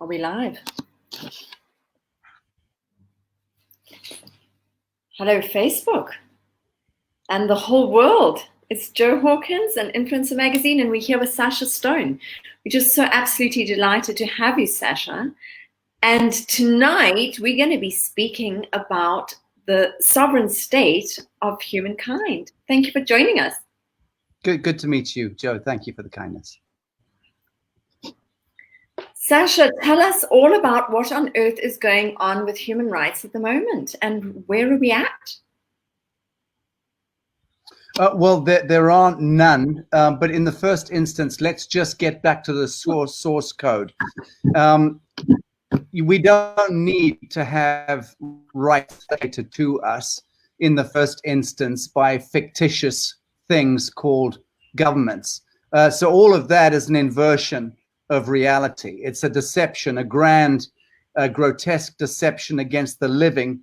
Are we live? Hello, Facebook and the whole world. It's Jo Hawkins and Influencer Magazine, and we're here with Sacha Stone. We're just so absolutely delighted to have you, Sacha. And tonight we're going to be speaking about the sovereign state of humankind. Thank you for joining us. Good to meet you, Jo. Thank you for the kindness. Sacha, tell us all about what on earth is going on with human rights at the moment, and where are we at? Well, there are none, but in the first instance, let's just get back to the source code. We don't need to have rights related to us in the first instance by fictitious things called governments. So all of that is an inversion of reality. It's a deception, a grand, grotesque deception against the living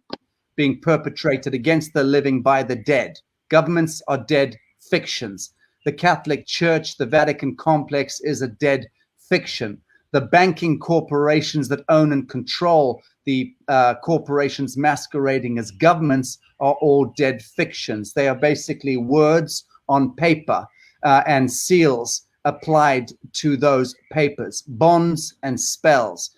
being perpetrated against the living by the dead. Governments are dead fictions. The Catholic Church, the Vatican complex is a dead fiction. The banking corporations that own and control the corporations masquerading as governments are all dead fictions. They are basically words on paper and seals applied to those papers, bonds and spells.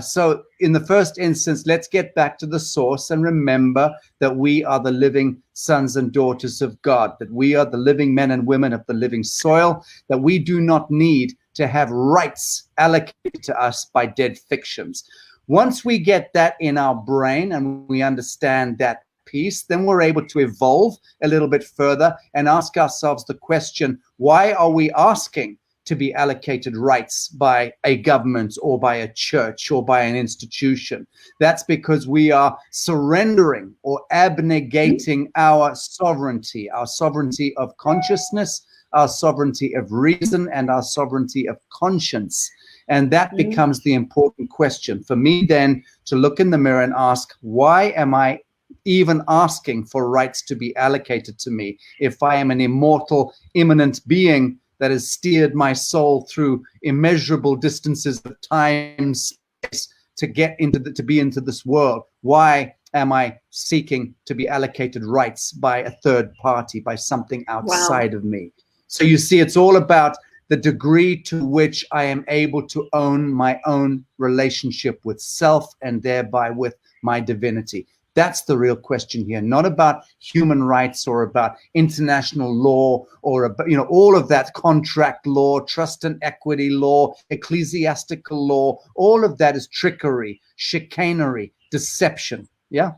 So in the first instance, let's get back to the source and remember that we are the living sons and daughters of God, that we are the living men and women of the living soil, that we do not need to have rights allocated to us by dead fictions. Once we get that in our brain and we understand that piece, then we're able to evolve a little bit further and ask ourselves the question, why are we asking to be allocated rights by a government or by a church or by an institution? That's because we are surrendering or abnegating our sovereignty of consciousness, our sovereignty of reason, and our sovereignty of conscience. And that becomes the important question for me then to look in the mirror and ask, why am I even asking for rights to be allocated to me if I am an immortal, immanent being that has steered my soul through immeasurable distances of time, space to be into this world? Why am I seeking to be allocated rights by a third party, by something outside of me? So you see, it's all about the degree to which I am able to own my own relationship with self and thereby with my divinity. That's the real question here, not about human rights or about international law or about, all of that contract law, trust and equity law, ecclesiastical law. All of that is trickery, chicanery, deception. Yeah.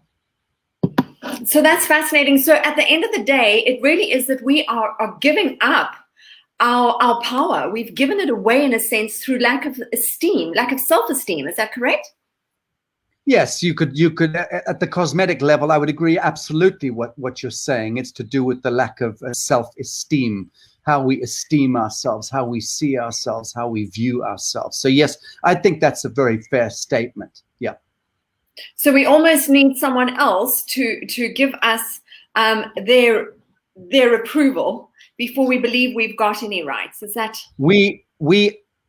So that's fascinating. So at the end of the day, it really is that we are giving up our power. We've given it away in a sense through lack of esteem, lack of self-esteem. Is that correct? Yes, you could at the cosmetic level, I would agree absolutely what you're saying. It's to do with the lack of self-esteem, how we esteem ourselves, how we see ourselves, how we view ourselves. So yes, I think that's a very fair statement. Yeah. So we almost need someone else to give us their approval before we believe we've got any rights. Is that?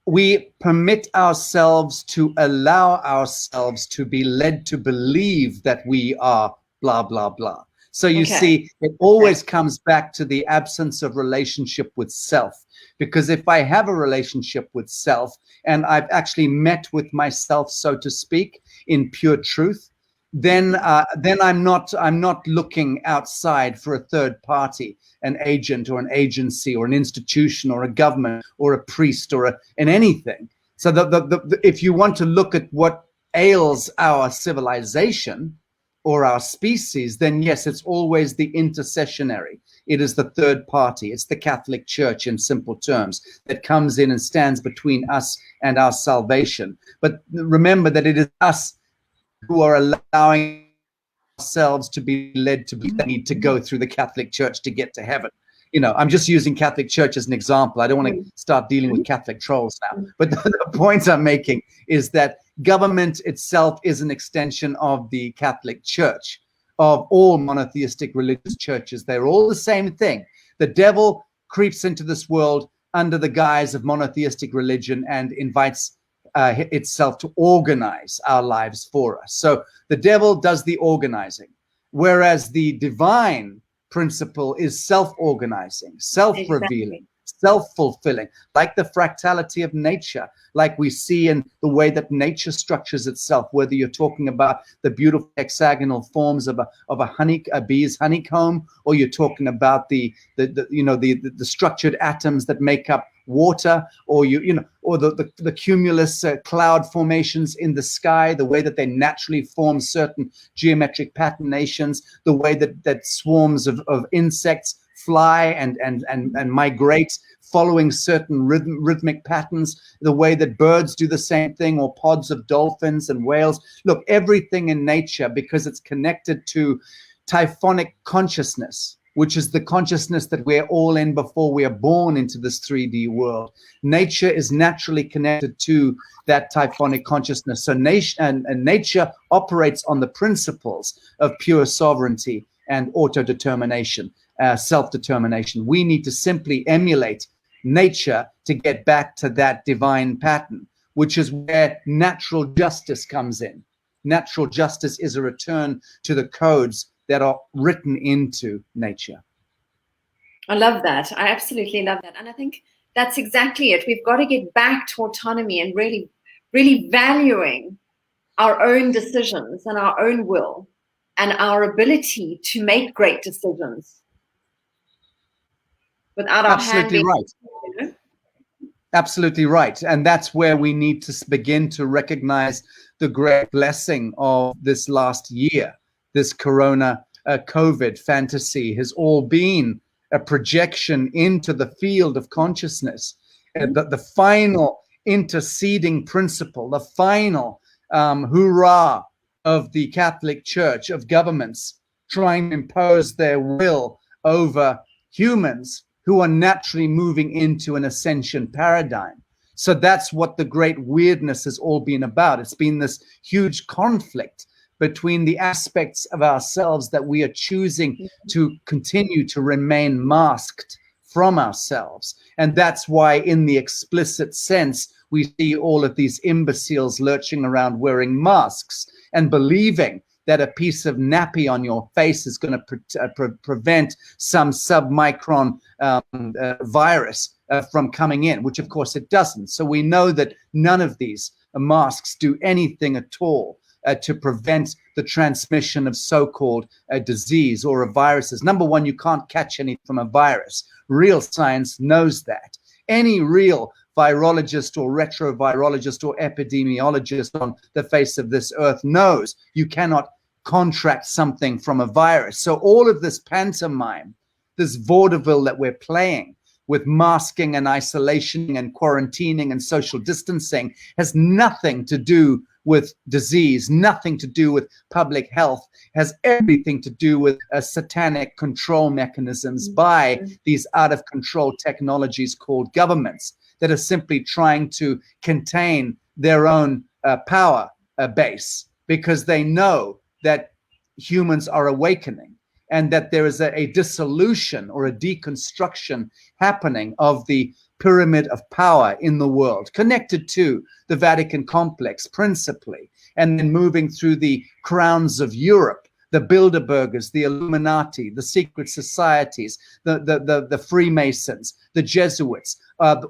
We permit ourselves to allow ourselves to be led to believe that we are blah, blah, blah. So you see, it always comes back to the absence of relationship with self. Because if I have a relationship with self and I've actually met with myself, so to speak, in pure truth, then I'm not looking outside for a third party, an agent or an agency or an institution or a government or a priest or an anything. So if you want to look at what ails our civilization or our species, then yes, it's always the intercessionary. It is the third party. It's the Catholic Church in simple terms that comes in and stands between us and our salvation. But remember that it is us who are allowing ourselves to be led to believe they need to go through the Catholic Church to get to heaven. I'm just using Catholic Church as an example. I don't want to start dealing with Catholic trolls now. But the point I'm making is that government itself is an extension of the Catholic Church, of all monotheistic religious churches. They're all the same thing. The devil creeps into this world under the guise of monotheistic religion and invites itself to organize our lives for us. So the devil does the organizing, whereas the divine principle is self-organizing, self-revealing, self-fulfilling, like the fractality of nature, like we see in the way that nature structures itself, whether you're talking about the beautiful hexagonal forms of a bee's honeycomb, or you're talking about the structured atoms that make up water, or or the cumulus cloud formations in the sky, the way that they naturally form certain geometric patternations, the way that swarms of insects fly and migrate following certain rhythmic patterns, the way that birds do the same thing, or pods of dolphins and whales. Look, everything in nature, because it's connected to typhonic consciousness, which is the consciousness that we're all in before we are born into this 3D world. Nature is naturally connected to that typhonic consciousness. So nature operates on the principles of pure sovereignty and autodetermination, self-determination. We need to simply emulate nature to get back to that divine pattern, which is where natural justice comes in. Natural justice is a return to the codes that are written into nature. I love that. I absolutely love that. And I think that's exactly it. We've got to get back to autonomy and really, really valuing our own decisions and our own will and our ability to make great decisions without our hand being, right. Absolutely right. And that's where we need to begin to recognize the great blessing of this last year. This corona COVID fantasy has all been a projection into the field of consciousness. The final interceding principle, the final hoorah of the Catholic Church, of governments trying to impose their will over humans who are naturally moving into an ascension paradigm. So that's what the great weirdness has all been about. It's been this huge conflict between the aspects of ourselves that we are choosing to continue to remain masked from ourselves. And that's why, in the explicit sense, we see all of these imbeciles lurching around wearing masks and believing that a piece of nappy on your face is going to prevent some submicron virus from coming in, which of course it doesn't. So we know that none of these masks do anything at all to prevent the transmission of so-called disease or of viruses. Number one, you can't catch any from a virus. Real science knows that. Any real virologist or retrovirologist or epidemiologist on the face of this earth knows you cannot contract something from a virus. So all of this pantomime, this vaudeville that we're playing with masking and isolation and quarantining and social distancing, has nothing to do with disease, nothing to do with public health, has everything to do with satanic control mechanisms by these out of control technologies called governments that are simply trying to contain their own power base, because they know that humans are awakening and that there is a dissolution or a deconstruction happening of the pyramid of power in the world, connected to the Vatican complex principally, and then moving through the crowns of Europe, the Bilderbergers, the Illuminati, the secret societies, the Freemasons, the Jesuits,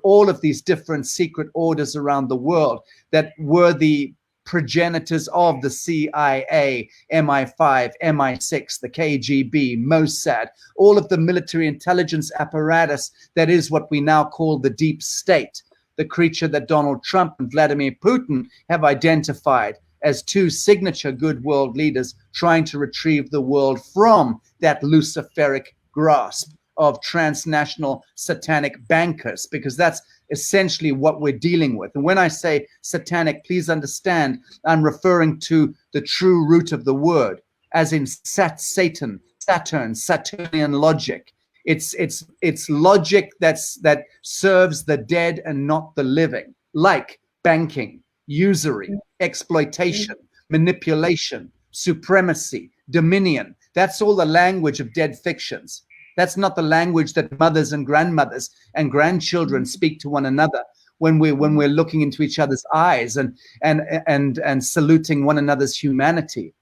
all of these different secret orders around the world that were the progenitors of the CIA, MI5, MI6, the KGB, Mossad, all of the military intelligence apparatus that is what we now call the deep state, the creature that Donald Trump and Vladimir Putin have identified as two signature good world leaders trying to retrieve the world from that luciferic grasp of transnational satanic bankers, because that's essentially what we're dealing with. And when I say satanic, please understand, I'm referring to the true root of the word, as in Satan, Saturnian logic. It's logic that serves the dead and not the living, like banking, usury, exploitation, manipulation, supremacy, dominion. That's all the language of dead fictions. That's not the language that mothers and grandmothers and grandchildren speak to one another when we're looking into each other's eyes and saluting one another's humanity.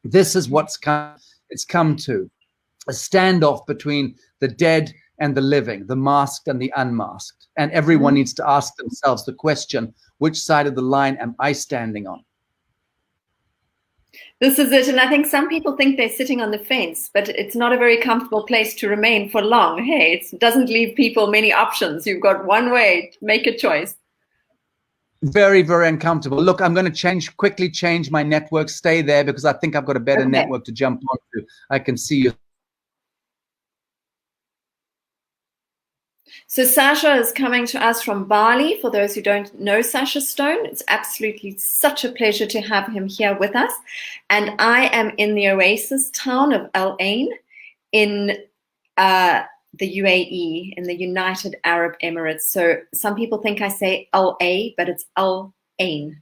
This is what's come to a standoff between the dead and the living, the masked and the unmasked. And everyone needs to ask themselves the question, which side of the line am I standing on? This is it. And I think some people think they're sitting on the fence, but it's not a very comfortable place to remain for long. Hey, it doesn't leave people many options. You've got one way to make a choice. Very, very uncomfortable. Look, I'm going to quickly change my network. Stay there because I think I've got a better network to jump onto. I can see you. So Sacha is coming to us from Bali. For those who don't know Sacha Stone, it's absolutely such a pleasure to have him here with us. And I am in the oasis town of Al Ain in the UAE, in the United Arab Emirates. So some people think I say Al-A, but it's Al Ain.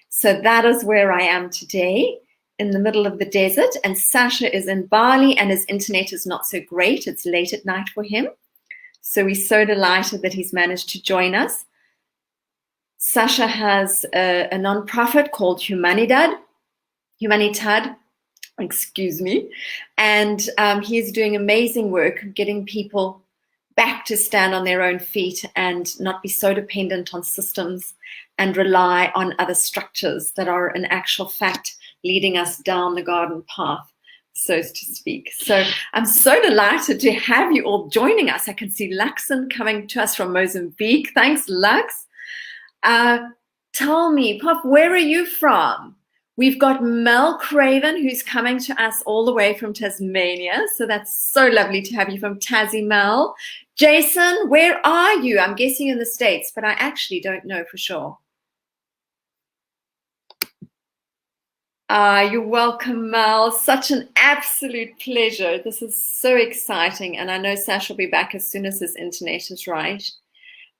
So that is where I am today, in the middle of the desert. And Sacha is in Bali, and his internet is not so great. It's late at night for him. So we're so delighted that he's managed to join us. Sacha has a nonprofit called Humanidad, excuse me, and he's doing amazing work getting people back to stand on their own feet and not be so dependent on systems and rely on other structures that are in actual fact leading us down the garden path, so to speak. So I'm so delighted to have you all joining us. I can see Luxon coming to us from Mozambique. Thanks, Lux. Tell me, Pop, where are you from? We've got Mel Craven, who's coming to us all the way from Tasmania. So that's so lovely to have you from Tassie, Mel. Jason, where are you? I'm guessing in the States, but I actually don't know for sure. You're welcome, Mel. Such an absolute pleasure. This is so exciting. And I know Sacha will be back as soon as his internet is right.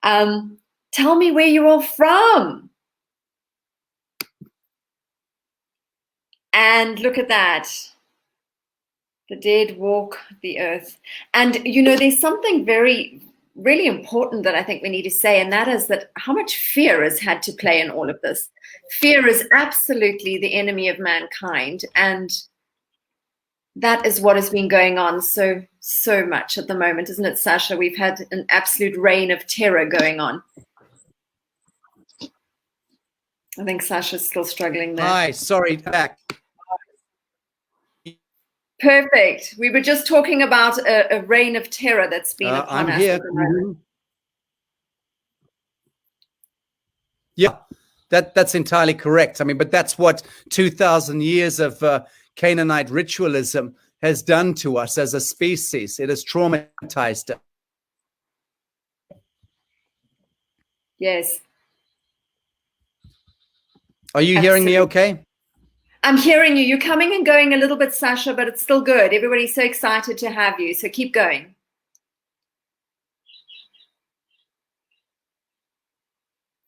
Tell me where you're all from. And look at that. The dead walk the earth. And, you know, there's something really important that I think we need to say, and that is that how much fear has had to play in all of this. Fear is absolutely the enemy of mankind, and that is what has been going on so much at the moment, isn't it, Sacha? We've had an absolute reign of terror going on. I think Sasha's still struggling there. Hi, sorry, back. Perfect. We were just talking about a reign of terror that's been upon us. Here. Yeah, that's entirely correct. I mean, but that's what 2,000 years of Canaanite ritualism has done to us as a species. It has traumatized us. Yes. Are you hearing me okay? I'm hearing you. You're coming and going a little bit, Sacha, but it's still good. Everybody's so excited to have you. So keep going.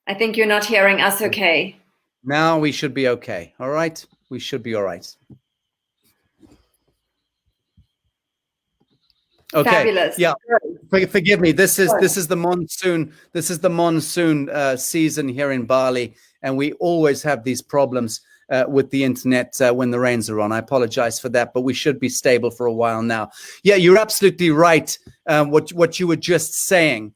I think you're not hearing us okay. Now we should be okay. All right. We should be all right. Okay. Fabulous. Yeah. Forgive me. This is the monsoon. This is the monsoon season here in Bali, and we always have these problems with the internet when the rains are on. I apologize for that, but we should be stable for a while now. Yeah, you're absolutely right. What you were just saying.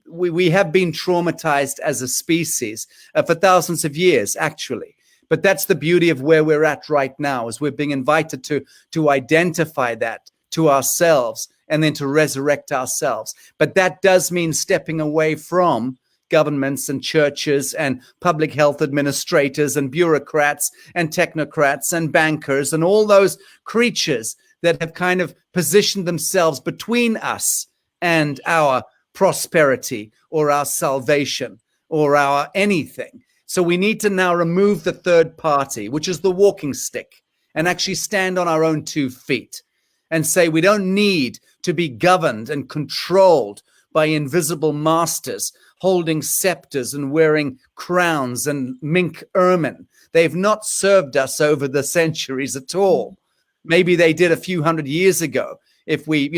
We have been traumatized as a species for thousands of years, actually. But that's the beauty of where we're at right now, is we're being invited to identify that to ourselves and then to resurrect ourselves. But that does mean stepping away from governments and churches and public health administrators and bureaucrats and technocrats and bankers and all those creatures that have kind of positioned themselves between us and our prosperity or our salvation or our anything. So we need to now remove the third party, which is the walking stick, and actually stand on our own 2 feet and say we don't need to be governed and controlled by invisible masters holding scepters and wearing crowns and mink ermine. They've not served us over the centuries at all. Maybe they did a few hundred years ago if we,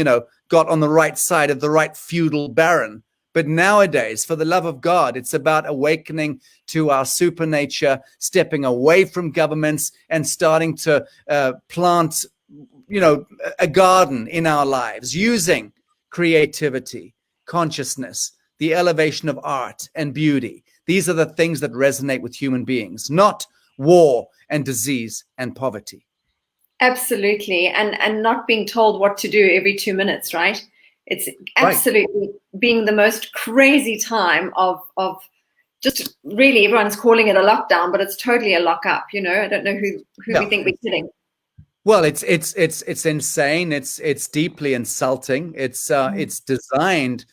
got on the right side of the right feudal baron. But nowadays, for the love of God, it's about awakening to our supernature, stepping away from governments and starting to plant, a garden in our lives, using creativity, consciousness, the elevation of art and beauty. These are the things that resonate with human beings, not war and disease and poverty. Absolutely. And not being told what to do every 2 minutes, right? It's absolutely being the most crazy time of just really everyone's calling it a lockdown, but it's totally a lockup. I don't know who we think we're kidding. Well, it's insane. It's deeply insulting. It's designed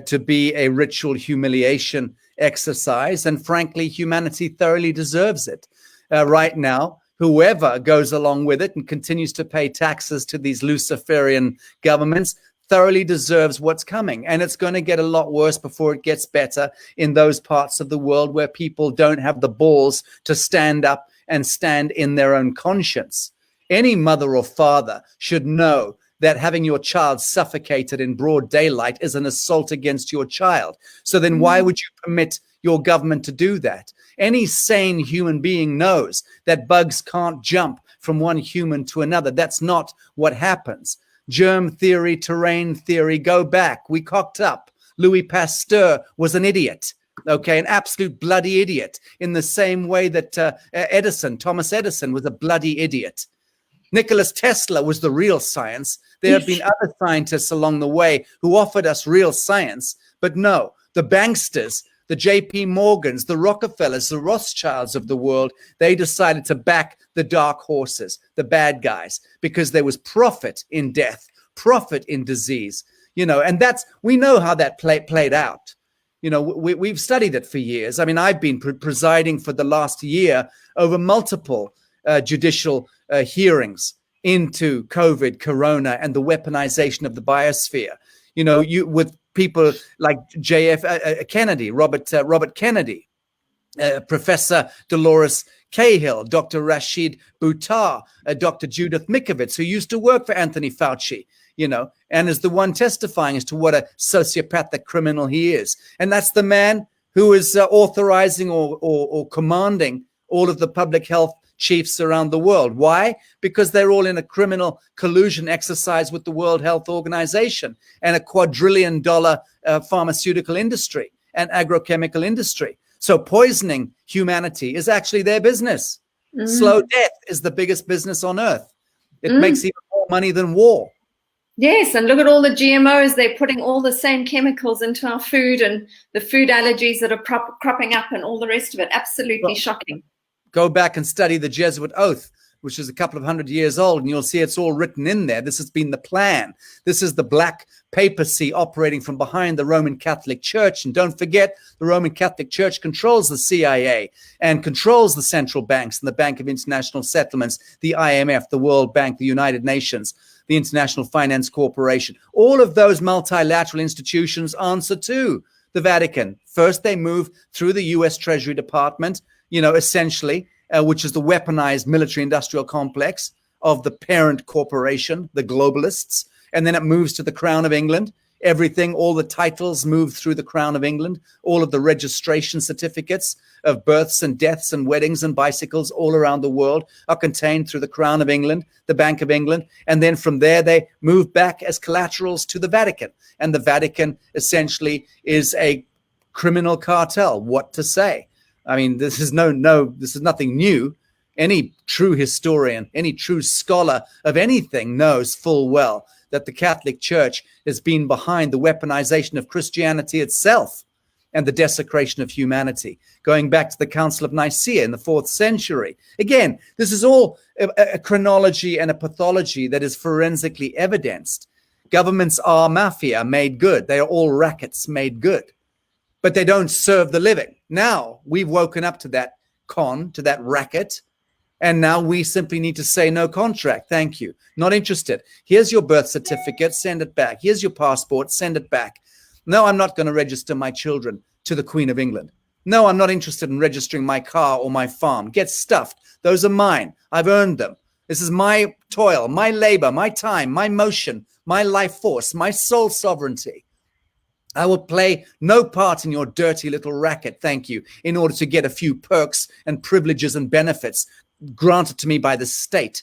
to be a ritual humiliation exercise, and frankly, humanity thoroughly deserves it. Right now, whoever goes along with it and continues to pay taxes to these Luciferian governments thoroughly deserves what's coming. And it's going to get a lot worse before it gets better in those parts of the world where people don't have the balls to stand up and stand in their own conscience. Any mother or father should know that having your child suffocated in broad daylight is an assault against your child. So then why would you permit your government to do that? Any sane human being knows that bugs can't jump from one human to another. That's not what happens. Germ theory, terrain theory, go back. We cocked up. Louis Pasteur was an idiot. Okay, an absolute bloody idiot, in the same way that Thomas Edison was a bloody idiot. Nikola Tesla was the real science. There have been other scientists along the way who offered us real science, but no, the banksters, the JP Morgans, the Rockefellers, the Rothschilds of the world, they decided to back the dark horses, the bad guys, because there was profit in death, profit in disease, and we know how that played out. We've studied it for years. I mean, I've been presiding for the last year over multiple judicial hearings into COVID, Corona, and the weaponization of the biosphere. With people like Kennedy, Robert Kennedy, Professor Dolores Cahill, Dr. Rashid Buttar, Dr. Judith Mikovits, who used to work for Anthony Fauci, and is the one testifying as to what a sociopathic criminal he is. And that's the man who is authorizing or commanding all of the public health chiefs around the world. Why? Because they're all in a criminal collusion exercise with the World Health Organization and a quadrillion-dollar pharmaceutical industry and agrochemical industry. So poisoning humanity is actually their business. Slow death is the biggest business on earth. It makes even more money than war. Yes, and look at all the GMOs. They're putting all the same chemicals into our food, and the food allergies that are cropping up and all the rest of it. Absolutely shocking. Go back and study the Jesuit Oath, which is a couple of 100 years old, and you'll see it's all written in there. This has been the plan. This is the black papacy operating from behind the Roman Catholic Church. And don't forget, the Roman Catholic Church controls the CIA and controls the central banks and the Bank of International Settlements, the IMF, the World Bank, the United Nations, the International Finance Corporation. All of those multilateral institutions answer to the Vatican. First, they move through the U.S. Treasury Department, essentially, which is the weaponized military-industrial complex of the parent corporation, the globalists. And then it moves to the Crown of England. Everything, all the titles move through the Crown of England. All of the registration certificates of births and deaths and weddings and bicycles all around the world are contained through the Crown of England, the Bank of England. And then from there, they move back as collaterals to the Vatican. And the Vatican essentially is a criminal cartel. What to say? I mean, this is nothing new. Any true historian, any true scholar of anything knows full well that the Catholic Church has been behind the weaponization of Christianity itself and the desecration of humanity, going back to the Council of Nicaea in the 4th century. Again, this is all a chronology and a pathology that is forensically evidenced. Governments are mafia made good. They are all rackets made good. But they don't serve the living. Now we've woken up to that to that racket, and now we simply need to say no contract. Thank you. Not interested. Here's your birth certificate. Send it back. Here's your passport. Send it back. No, I'm not going to register my children to the Queen of England. No, I'm not interested in registering my car or my farm. Get stuffed. Those are mine. I've earned them. This is my toil, my labor, my time, my motion, my life force, my sole sovereignty. I will play no part in your dirty little racket, thank you, in order to get a few perks and privileges and benefits granted to me by the state.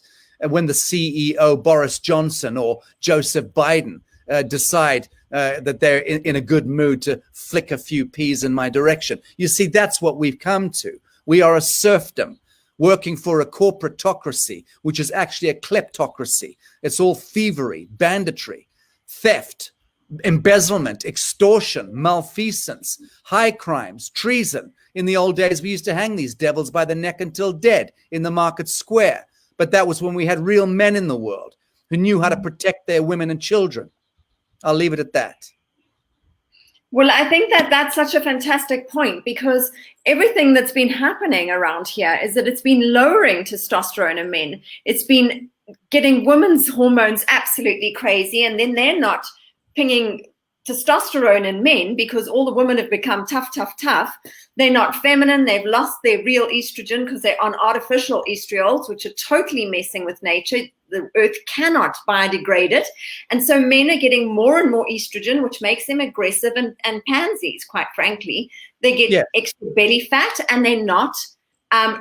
When the CEO Boris Johnson or Joseph Biden decide that they're in a good mood to flick a few peas in my direction. You see, that's what we've come to. We are a serfdom, working for a corporatocracy, which is actually a kleptocracy. It's all thievery, banditry, theft, embezzlement, extortion, malfeasance, high crimes, treason. In the old days, we used to hang these devils by the neck until dead in the market square. But that was when we had real men in the world who knew how to protect their women and children. I'll leave it at that. Well, I think that that's such a fantastic point, because everything that's been happening around here is that it's been lowering testosterone in men. It's been getting women's hormones absolutely crazy, and then they're not pinging testosterone in men because all the women have become tough, tough, tough. They're not feminine. They've lost their real estrogen because they're on artificial estriols, which are totally messing with nature. The earth cannot biodegrade it. And so men are getting more and more estrogen, which makes them aggressive and pansies, quite frankly. They get extra belly fat, and they're not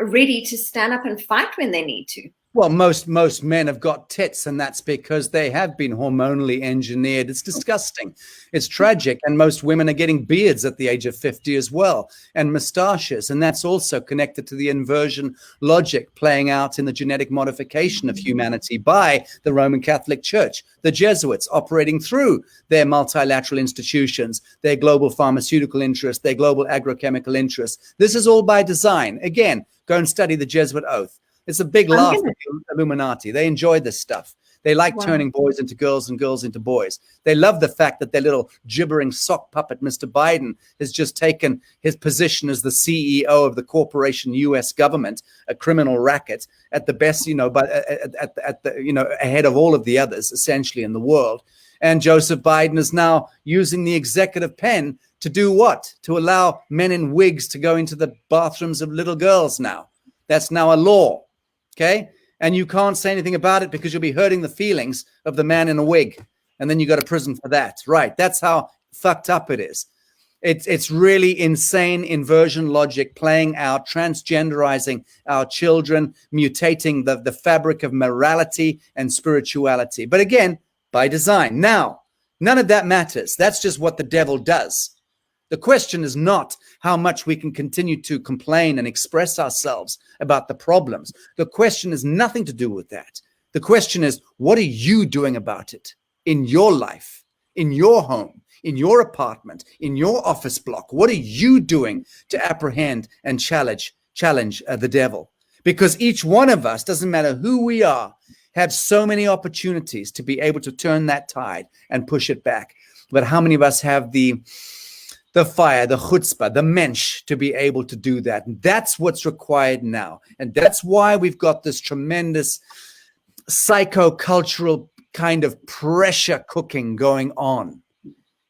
ready to stand up and fight when they need to. Well, most men have got tits, and that's because they have been hormonally engineered. It's disgusting. It's tragic. And most women are getting beards at the age of 50 as well, and mustaches. And that's also connected to the inversion logic playing out in the genetic modification of humanity by the Roman Catholic Church, the Jesuits operating through their multilateral institutions, their global pharmaceutical interests, their global agrochemical interests. This is all by design. Again, go and study the Jesuit oath. It's a big laugh at the Illuminati. They enjoy this stuff. They like turning boys into girls and girls into boys. They love the fact that their little gibbering sock puppet, Mr. Biden, has just taken his position as the CEO of the corporation U.S. government, a criminal racket, at the best, but at the ahead of all of the others, essentially, in the world. And Joseph Biden is now using the executive pen to do what? To allow men in wigs to go into the bathrooms of little girls now. That's now a law. Okay, and you can't say anything about it because you'll be hurting the feelings of the man in a wig, and then you go to prison for that. Right? That's how fucked up it is. It's really insane inversion logic playing out, transgenderizing our children, mutating the fabric of morality and spirituality. But again, by design. Now, none of that matters. That's just what the devil does. The question is not how much we can continue to complain and express ourselves about the problems. The question is nothing to do with that. The question is, what are you doing about it in your life, in your home, in your apartment, in your office block? What are you doing to apprehend and challenge the devil? Because each one of us, doesn't matter who we are, have so many opportunities to be able to turn that tide and push it back. But how many of us have the fire, the chutzpah, the mensch to be able to do that? And that's what's required now. And that's why we've got this tremendous psychocultural kind of pressure cooking going on.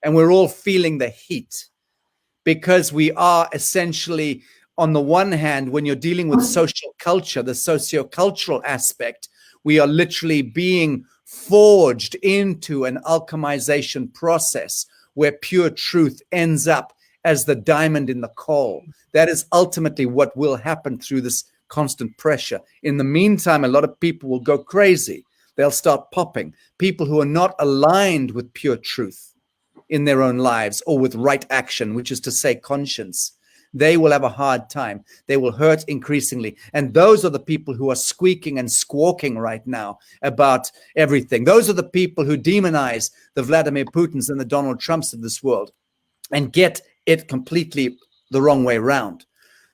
And we're all feeling the heat because we are essentially, on the one hand, when you're dealing with social culture, the sociocultural aspect, we are literally being forged into an alchemization process where pure truth ends up as the diamond in the coal. That is ultimately what will happen through this constant pressure. In the meantime, a lot of people will go crazy. They'll start popping. People who are not aligned with pure truth in their own lives or with right action, which is to say conscience, they will have a hard time. They will hurt increasingly. And those are the people who are squeaking and squawking right now about everything. Those are the people who demonize the Vladimir Putins and the Donald Trumps of this world and get it completely the wrong way around.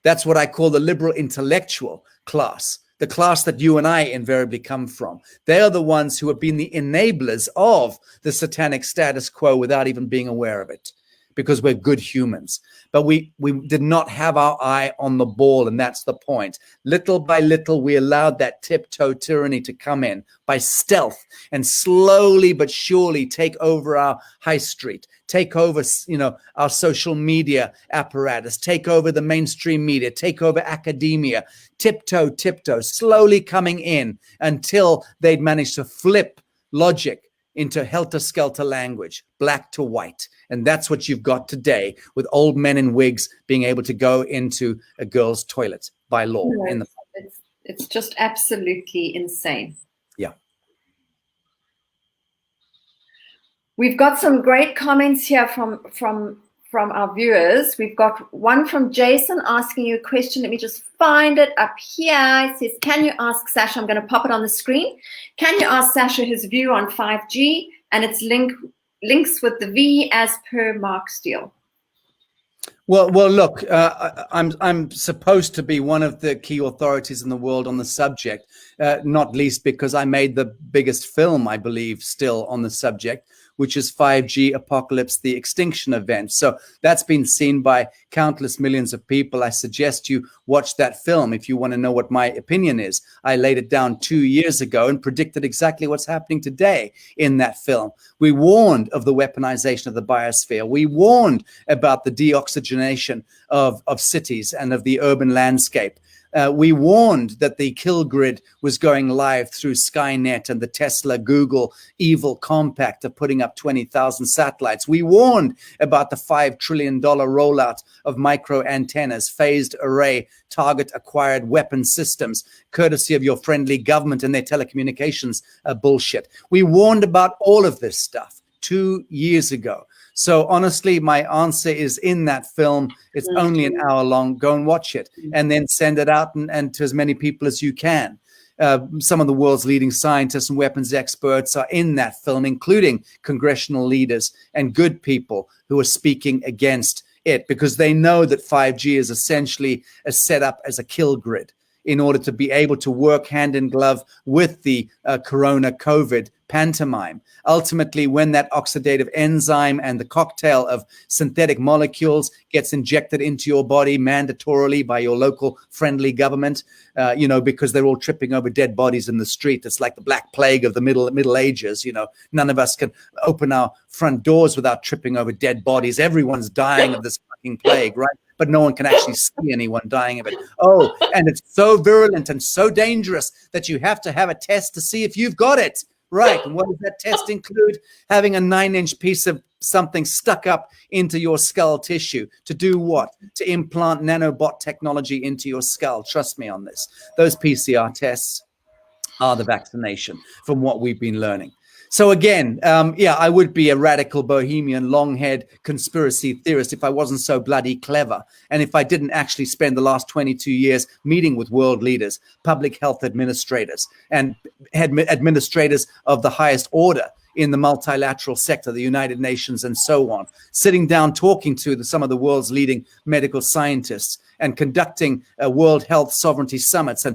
That's what I call the liberal intellectual class, the class that you and I invariably come from. They are the ones who have been the enablers of the satanic status quo without even being aware of it, because we're good humans. But we did not have our eye on the ball, and that's the point. Little by little, we allowed that tiptoe tyranny to come in by stealth and slowly but surely take over our high street, take over, our social media apparatus, take over the mainstream media, take over academia, tiptoe, slowly coming in until they'd managed to flip logic into helter-skelter language, black to white. And that's what you've got today with old men in wigs being able to go into a girl's toilet by law. No, it's just absolutely insane. Yeah. We've got some great comments here from our viewers. We've got one from Jason asking you a question. Let me just find it up here. It says, can you ask Sacha, I'm going to pop it on the screen. Can you ask Sacha his view on 5G and its links with the V as per Mark Steele? Well, look, I'm supposed to be one of the key authorities in the world on the subject, not least because I made the biggest film, I believe, still on the subject, which is 5G Apocalypse, the Extinction Event. So that's been seen by countless millions of people. I suggest you watch that film if you want to know what my opinion is. I laid it down 2 years ago and predicted exactly what's happening today in that film. We warned of the weaponization of the biosphere. We warned about the deoxygenation of cities and of the urban landscape. We warned that the kill grid was going live through Skynet and the Tesla Google evil compact of putting up 20,000 satellites. We warned about the $5 trillion rollout of micro antennas, phased array, target acquired weapon systems, courtesy of your friendly government and their telecommunications bullshit. We warned about all of this stuff 2 years ago. So honestly, my answer is in that film. It's only an hour long. Go and watch it and then send it out and to as many people as you can. Some of the world's leading scientists and weapons experts are in that film, including congressional leaders and good people who are speaking against it because they know that 5G is essentially a setup as a kill grid in order to be able to work hand in glove with the corona COVID pantomime. Ultimately, when that oxidative enzyme and the cocktail of synthetic molecules gets injected into your body mandatorily by your local friendly government, because they're all tripping over dead bodies in the street. It's like the Black Plague of the Middle Ages. None of us can open our front doors without tripping over dead bodies. Everyone's dying of this fucking plague, right? But no one can actually see anyone dying of it. Oh, and it's so virulent and so dangerous that you have to have a test to see if you've got it. Right. And what does that test include? Having a 9-inch piece of something stuck up into your skull tissue. To do what? To implant nanobot technology into your skull. Trust me on this. Those PCR tests are the vaccination from what we've been learning. So again, I would be a radical bohemian, long-haired conspiracy theorist if I wasn't so bloody clever. And if I didn't actually spend the last 22 years meeting with world leaders, public health administrators, and administrators of the highest order in the multilateral sector, the United Nations and so on, sitting down, talking to some of the world's leading medical scientists and conducting World Health Sovereignty Summits.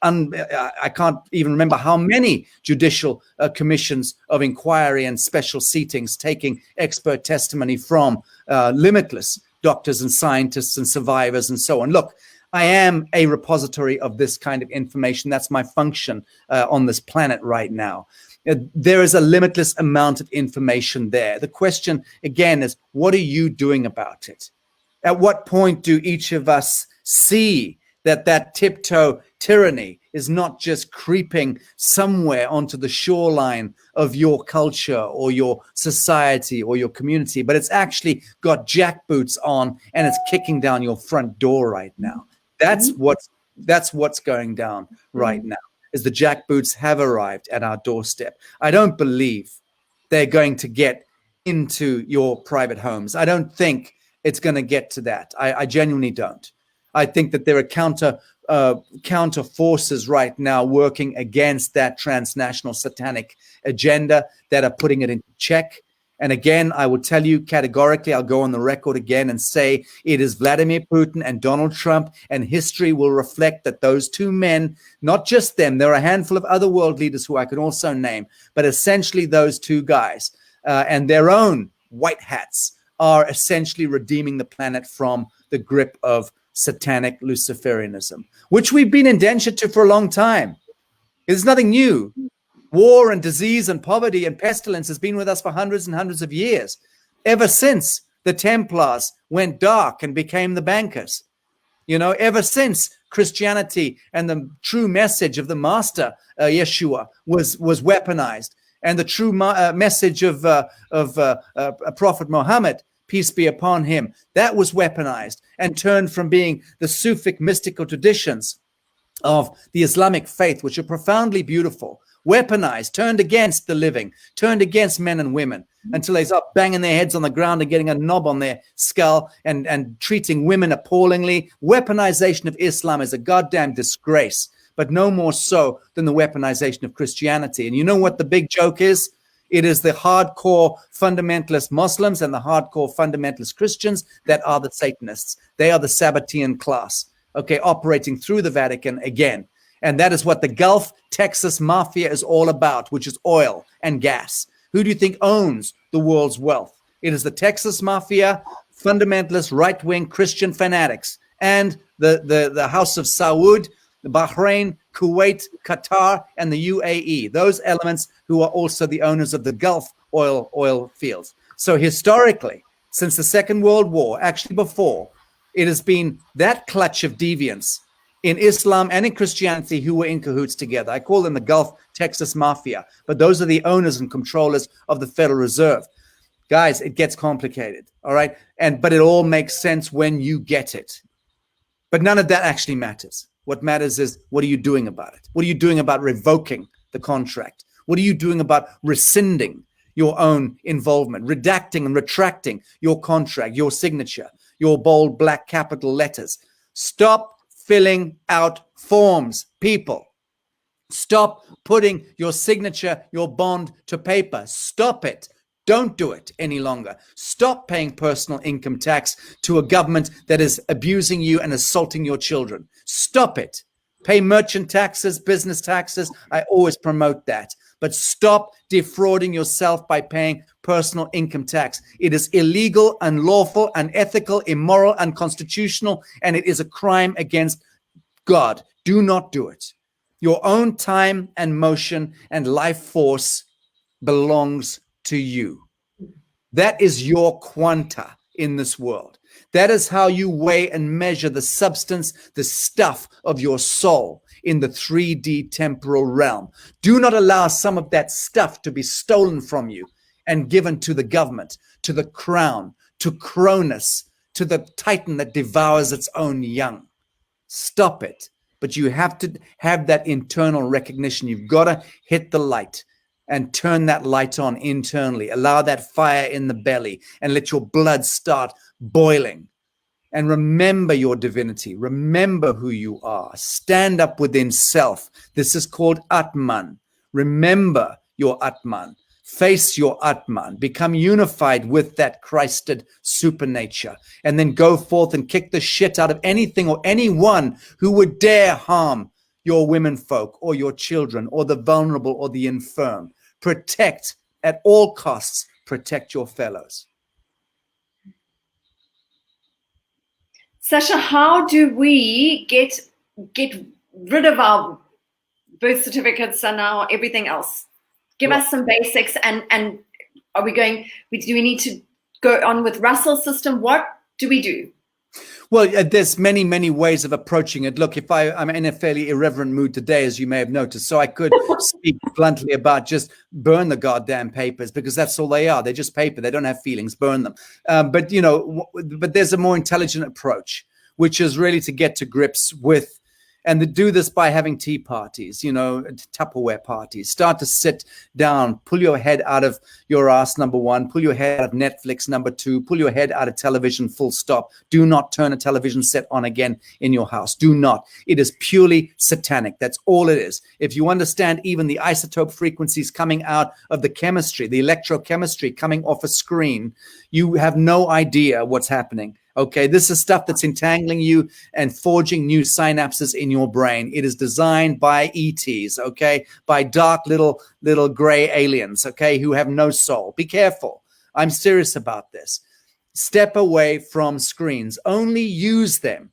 And I can't even remember how many judicial commissions of inquiry and special seatings taking expert testimony from limitless doctors and scientists and survivors and so on. Look, I am a repository of this kind of information. That's my function on this planet right now. There is a limitless amount of information there. The question, again, is what are you doing about it? At what point do each of us see that tiptoe tyranny is not just creeping somewhere onto the shoreline of your culture or your society or your community, but it's actually got jackboots on and it's kicking down your front door right now? That's what's going down right now, is the jackboots have arrived at our doorstep. I don't believe they're going to get into your private homes. I don't think it's going to get to that. I genuinely don't. I think that there are counter forces right now working against that transnational satanic agenda that are putting it in check. And again, I will tell you categorically, I'll go on the record again and say it is Vladimir Putin and Donald Trump, and history will reflect that those two men, not just them, there are a handful of other world leaders who I can also name, but essentially those two guys and their own white hats are essentially redeeming the planet from the grip of satanic Luciferianism, which we've been indentured to for a long time. It's nothing new. War and disease and poverty and pestilence has been with us for hundreds and hundreds of years, ever since the Templars went dark and became the bankers. Ever since Christianity and the true message of the Master, Yeshua, was weaponized And the true message of Prophet Muhammad, peace be upon him, that was weaponized and turned from being the Sufic mystical traditions of the Islamic faith, which are profoundly beautiful, weaponized, turned against the living, turned against men and women, until they start banging their heads on the ground and getting a knob on their skull and treating women appallingly. Weaponization of Islam is a goddamn disgrace, but no more so than the weaponization of Christianity. And you know what the big joke is? It is the hardcore fundamentalist Muslims and the hardcore fundamentalist Christians that are the Satanists. They are the Sabbatean class, okay, operating through the Vatican again. And that is what the Gulf Texas mafia is all about, which is oil and gas. Who do you think owns the world's wealth? It is the Texas mafia, fundamentalist right-wing Christian fanatics, and the House of Saud, Bahrain, Kuwait, Qatar, and the UAE. Those elements who are also the owners of the Gulf oil fields. So historically, since the Second World War, actually before, it has been that clutch of deviance in Islam and in Christianity who were in cahoots together. I call them the Gulf Texas Mafia, but those are the owners and controllers of the Federal Reserve. Guys, it gets complicated, all right? But it all makes sense when you get it. But none of that actually matters. What matters is, what are you doing about it? What are you doing about revoking the contract? What are you doing about rescinding your own involvement, redacting and retracting your contract, your signature, your bold black capital letters? Stop filling out forms, people. Stop putting your signature, your bond to paper. Stop it. Don't do it any longer. Stop paying personal income tax to a government that is abusing you and assaulting your children. Stop it. Pay merchant taxes, business taxes. I always promote that. But stop defrauding yourself by paying personal income tax. It is illegal, unlawful, unethical, immoral, unconstitutional, and it is a crime against God. Do not do it. Your own time and motion and life force belongs to you. That is your quanta in this world. That is how you weigh and measure the substance, the stuff of your soul in the 3D temporal realm. Do not allow some of that stuff to be stolen from you and given to the government, to the crown, to Cronus, to the titan that devours its own young. Stop it. But you have to have that internal recognition. You've got to hit the light and turn that light on internally. Allow that fire in the belly and let your blood start boiling. And remember your divinity. Remember who you are. Stand up within self. This is called Atman. Remember your Atman. Face your Atman. Become unified with that Christed supernature. And then go forth and kick the shit out of anything or anyone who would dare harm your women folk or your children or the vulnerable or the infirm. Protect at all costs. Protect your fellows. Sacha, how do we get rid of our birth certificates and our everything else? Give us some basics, and are we going? Do we need to go on with Russell's system? What do we do? Well, there's many ways of approaching it. Look, if I'm in a fairly irreverent mood today, as you may have noticed, so I could speak bluntly about just burn the goddamn papers, because that's all they are. They're just paper. They don't have feelings. Burn them. But there's a more intelligent approach, which is really to get to grips with, and to do this by having tea parties, Tupperware parties. Start to sit down, pull your head out of your ass, number one, pull your head out of Netflix, number two, pull your head out of television, full stop. Do not turn a television set on again in your house. Do not. It is purely satanic. That's all it is. If you understand even the isotope frequencies coming out of the chemistry, the electrochemistry coming off a screen, you have no idea what's happening. Okay, this is stuff that's entangling you and forging new synapses in your brain. It is designed by ETs, okay, by dark little gray aliens, okay, who have no soul. Be careful. I'm serious about this. Step away from screens. Only use them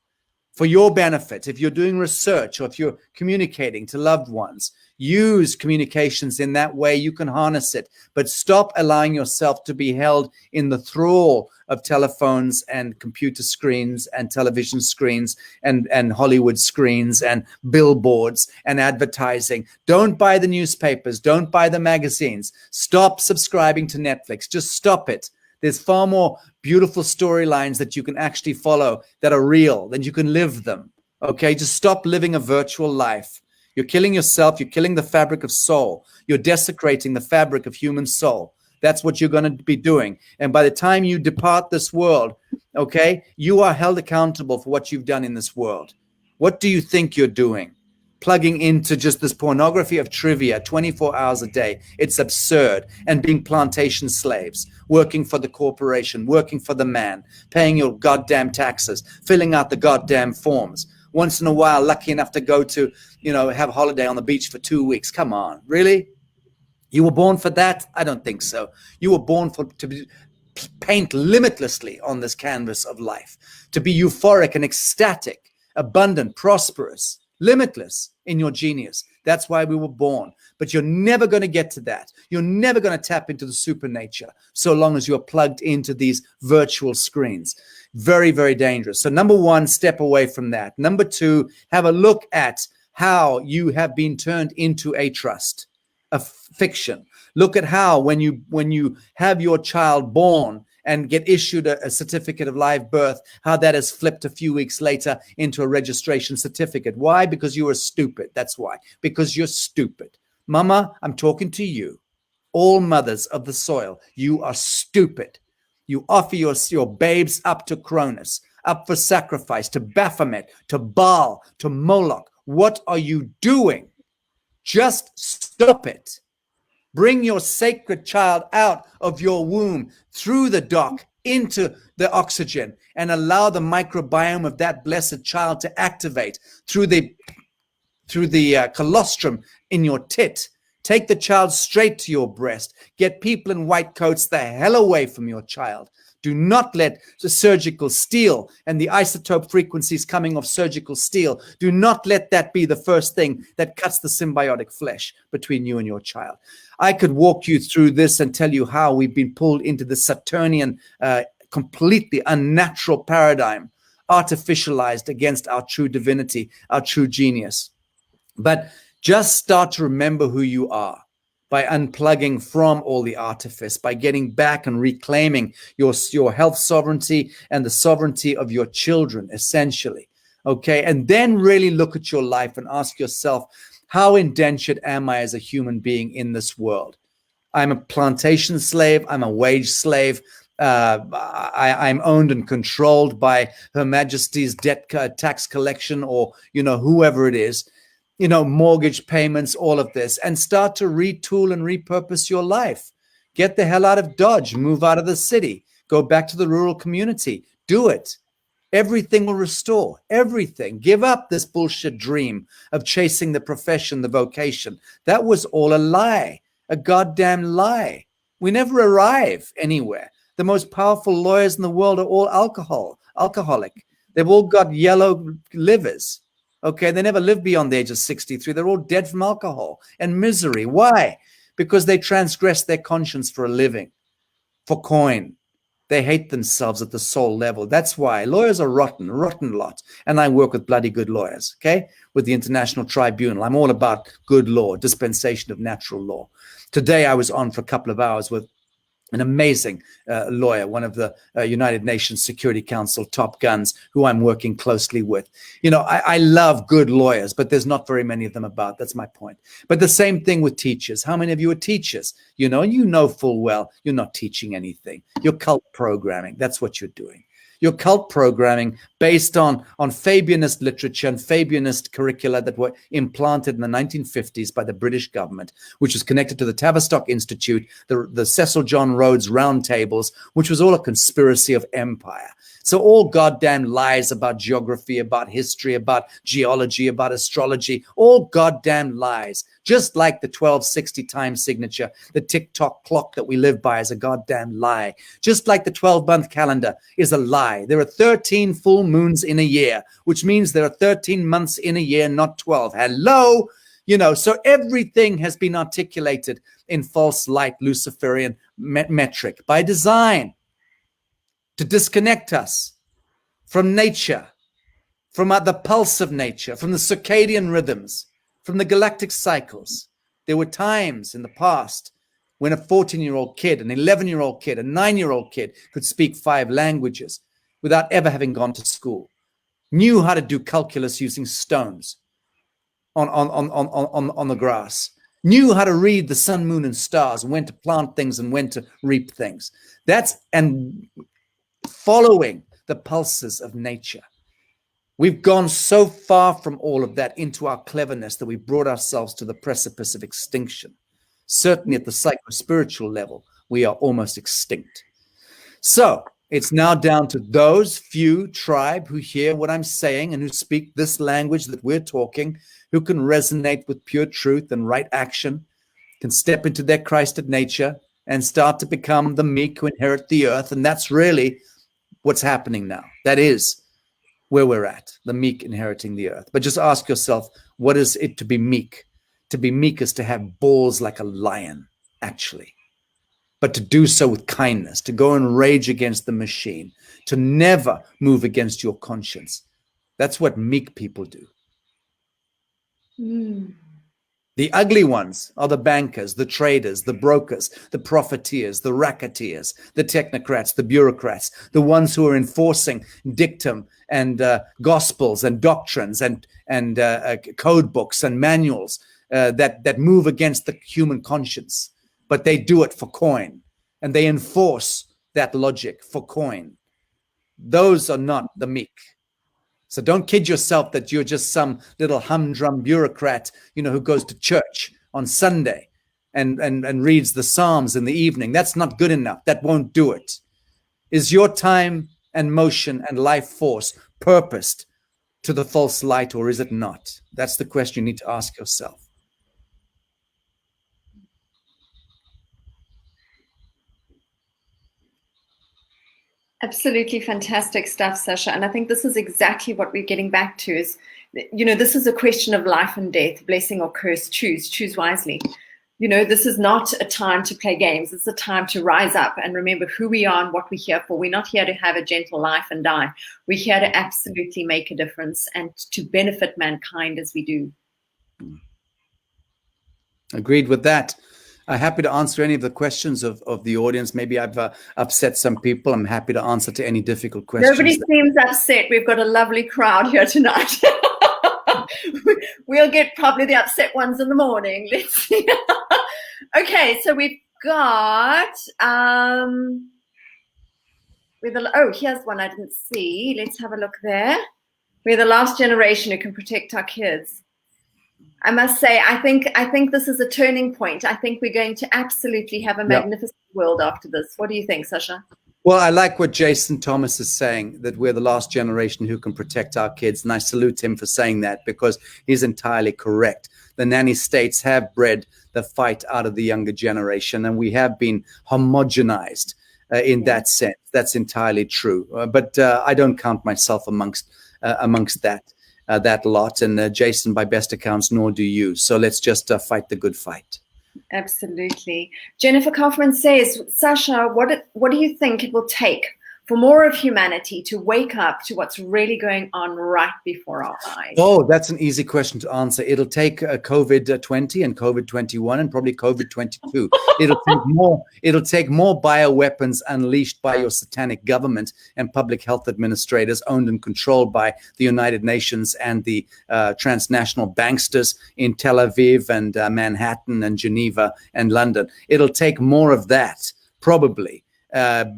for your benefit. If you're doing research or if you're communicating to loved ones, use communications in that way, you can harness it. But stop allowing yourself to be held in the thrall of telephones and computer screens and television screens and Hollywood screens and billboards and advertising. Don't buy the newspapers. Don't buy the magazines. Stop subscribing to Netflix. Just stop it. There's far more beautiful storylines that you can actually follow that are real, than you can live them. Okay, just stop living a virtual life. You're killing yourself. You're killing the fabric of soul. You're desecrating the fabric of human soul. That's what you're going to be doing. And by the time you depart this world, okay, you are held accountable for what you've done in this world. What do you think you're doing? Plugging into just this pornography of trivia 24 hours a day. It's absurd. And being plantation slaves, working for the corporation, working for the man, paying your goddamn taxes, filling out the goddamn forms. Once in a while, lucky enough to go to, have a holiday on the beach for 2 weeks. Come on, really? You were born for that? I don't think so. You were born to paint limitlessly on this canvas of life, to be euphoric and ecstatic, abundant, prosperous, limitless in your genius. That's why we were born. But you're never going to get to that. You're never going to tap into the supernature so long as you're plugged into these virtual screens. Very, very dangerous. So number one, step away from that. Number two, have a look at how you have been turned into a trust, a fiction. Look at how when you have your child born and get issued a certificate of live birth, how that is flipped a few weeks later into a registration certificate. Why? Because you are stupid. That's why. Because you're stupid. Mama, I'm talking to you. All mothers of the soil, you are stupid. You offer your babes up to Cronus, up for sacrifice, to Baphomet, to Baal, to Moloch. What are you doing? Just stop it. Bring your sacred child out of your womb, through the dock, into the oxygen, and allow the microbiome of that blessed child to activate through the colostrum in your tit. Take the child straight to your breast. Get people in white coats the hell away from your child. Do not let the surgical steel and the isotope frequencies coming off surgical steel, do not let that be the first thing that cuts the symbiotic flesh between you and your child. I could walk you through this and tell you how we've been pulled into the Saturnian, completely unnatural paradigm, artificialized against our true divinity, our true genius. But just start to remember who you are by unplugging from all the artifice, by getting back and reclaiming your health sovereignty and the sovereignty of your children, essentially. Okay, and then really look at your life and ask yourself, how indentured am I as a human being in this world? I'm a plantation slave. I'm a wage slave. I'm owned and controlled by Her Majesty's debt tax collection, or whoever it is. Mortgage payments, all of this, and start to retool and repurpose your life. Get the hell out of Dodge, move out of the city, go back to the rural community. Do it. Everything will restore. Everything. Give up this bullshit dream of chasing the profession, the vocation. That was all a lie, a goddamn lie. We never arrive anywhere. The most powerful lawyers in the world are all alcoholic. They've all got yellow livers. Okay, they never lived beyond the age of 63. They're all dead from alcohol and misery. Why? Because they transgress their conscience for a living, for coin. They hate themselves at the soul level. That's why lawyers are rotten lot. And I work with bloody good lawyers, okay, with the International Tribunal. I'm all about good law, dispensation of natural law. Today I was on for a couple of hours with an amazing lawyer, one of the United Nations Security Council top guns, who I'm working closely with. I love good lawyers, but there's not very many of them about. That's my point. But the same thing with teachers. How many of you are teachers? You know full well you're not teaching anything. You're cult programming. That's what you're doing. Your cult programming based on Fabianist literature and Fabianist curricula that were implanted in the 1950s by the British government, which was connected to the Tavistock Institute, the Cecil John Rhodes roundtables, which was all a conspiracy of empire. So all goddamn lies about geography, about history, about geology, about astrology, all goddamn lies. Just like the 1260 time signature, the tick-tock clock that we live by is a goddamn lie. Just like the 12-month calendar is a lie. There are 13 full moons in a year, which means there are 13 months in a year, not 12. Hello? So everything has been articulated in false light, Luciferian metric by design to disconnect us from nature, from the pulse of nature, from the circadian rhythms, from the galactic cycles. There were times in the past when a 14-year-old kid, an 11-year-old kid, a 9-year-old kid could speak 5 languages without ever having gone to school, knew how to do calculus using stones on the grass, knew how to read the sun, moon, and stars, and when to plant things and when to reap things. And following the pulses of nature. We've gone so far from all of that into our cleverness that we brought ourselves to the precipice of extinction. Certainly at the psycho-spiritual level, we are almost extinct. So it's now down to those few tribe who hear what I'm saying and who speak this language that we're talking, who can resonate with pure truth and right action, can step into their Christed nature and start to become the meek who inherit the earth. And that's really what's happening now. That is where we're at, the meek inheriting the earth. But just ask yourself, what is it to be meek? To be meek is to have balls like a lion, actually. But to do so with kindness, to go and rage against the machine, to never move against your conscience. That's what meek people do. The ugly ones are the bankers, the traders, the brokers, the profiteers, the racketeers, the technocrats, the bureaucrats, the ones who are enforcing dictum and gospels and doctrines and code books and manuals that move against the human conscience. But they do it for coin, and they enforce that logic for coin. Those are not the meek. So don't kid yourself that you're just some little humdrum bureaucrat, who goes to church on Sunday and reads the Psalms in the evening. That's not good enough. That won't do it. Is your time and motion and life force purposed to the false light, or is it not? That's the question you need to ask yourself. Absolutely fantastic stuff, Sacha. And I think this is exactly what we're getting back to is, this is a question of life and death, blessing or curse. Choose wisely. This is not a time to play games. It's a time to rise up and remember who we are and what we're here for. We're not here to have a gentle life and die. We're here to absolutely make a difference and to benefit mankind as we do. Agreed with that. Happy to answer any of the questions of the audience. Maybe I've upset some people. I'm happy to answer to any difficult questions. Nobody seems upset. We've got a lovely crowd here tonight. We'll get probably the upset ones in the morning. Let's see. Okay, so we've got here's one I didn't see. Let's have a look there. We're the last generation who can protect our kids. I must say, I think this is a turning point. I think we're going to absolutely have a magnificent world after this. What do you think, Sacha? Well, I like what Jason Thomas is saying, that we're the last generation who can protect our kids. And I salute him for saying that, because he's entirely correct. The nanny states have bred the fight out of the younger generation, and we have been homogenized in that sense. That's entirely true. But I don't count myself amongst that lot. And Jason, by best accounts, nor do you. So let's just fight the good fight. Absolutely. Jennifer Kaufman says, Sacha, what do you think it will take for more of humanity to wake up to what's really going on right before our eyes? Oh, that's an easy question to answer. It'll take COVID-20 and COVID-21 and probably COVID-22. It'll take more bioweapons unleashed by your satanic government and public health administrators owned and controlled by the United Nations and the transnational banksters in Tel Aviv and Manhattan and Geneva and London. It'll take more of that, probably,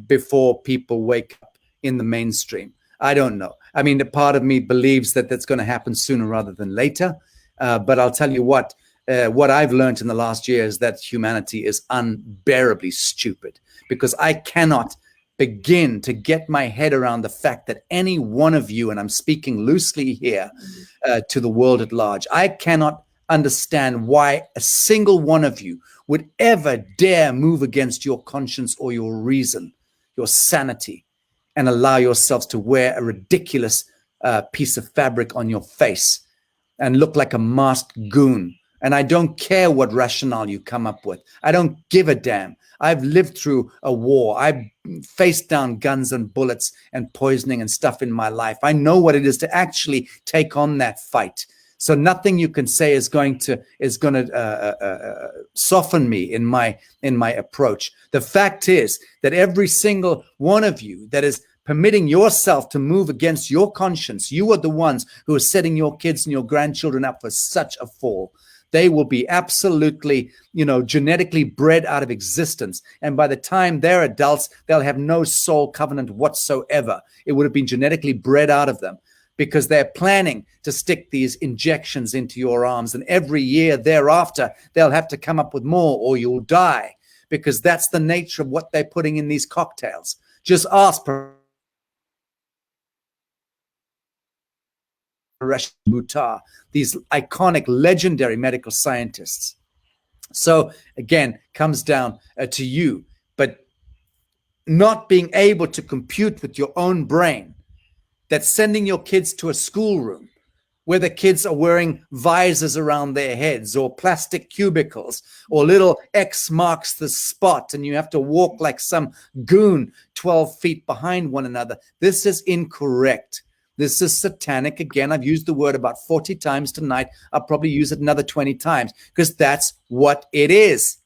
before people wake up in the mainstream. I don't know. I mean, a part of me believes that that's going to happen sooner rather than later. But I'll tell you what I've learned in the last year is that humanity is unbearably stupid, because I cannot begin to get my head around the fact that any one of you, and I'm speaking loosely here to the world at large, I cannot understand why a single one of you would ever dare move against your conscience or your reason, your sanity, and allow yourselves to wear a ridiculous piece of fabric on your face and look like a masked goon And I don't care what rationale you come up with. I don't give a damn. I've lived through a war. I've faced down guns and bullets and poisoning and stuff in my life. I know what it is to actually take on that fight. So nothing you can say is going to soften me in my approach. The fact is that every single one of you that is permitting yourself to move against your conscience, you are the ones who are setting your kids and your grandchildren up for such a fall. They will be absolutely, genetically bred out of existence. And by the time they're adults, they'll have no soul covenant whatsoever. It would have been genetically bred out of them, because they're planning to stick these injections into your arms. And every year thereafter, they'll have to come up with more, or you'll die, because that's the nature of what they're putting in these cocktails. Just ask Buttar, these iconic, legendary medical scientists. So again, comes down to you, but not being able to compute with your own brain that sending your kids to a schoolroom where the kids are wearing visors around their heads, or plastic cubicles, or little X marks the spot, and you have to walk like some goon 12 feet behind one another. This is incorrect. This is satanic. Again, I've used the word about 40 times tonight. I'll probably use it another 20 times, because that's what it is.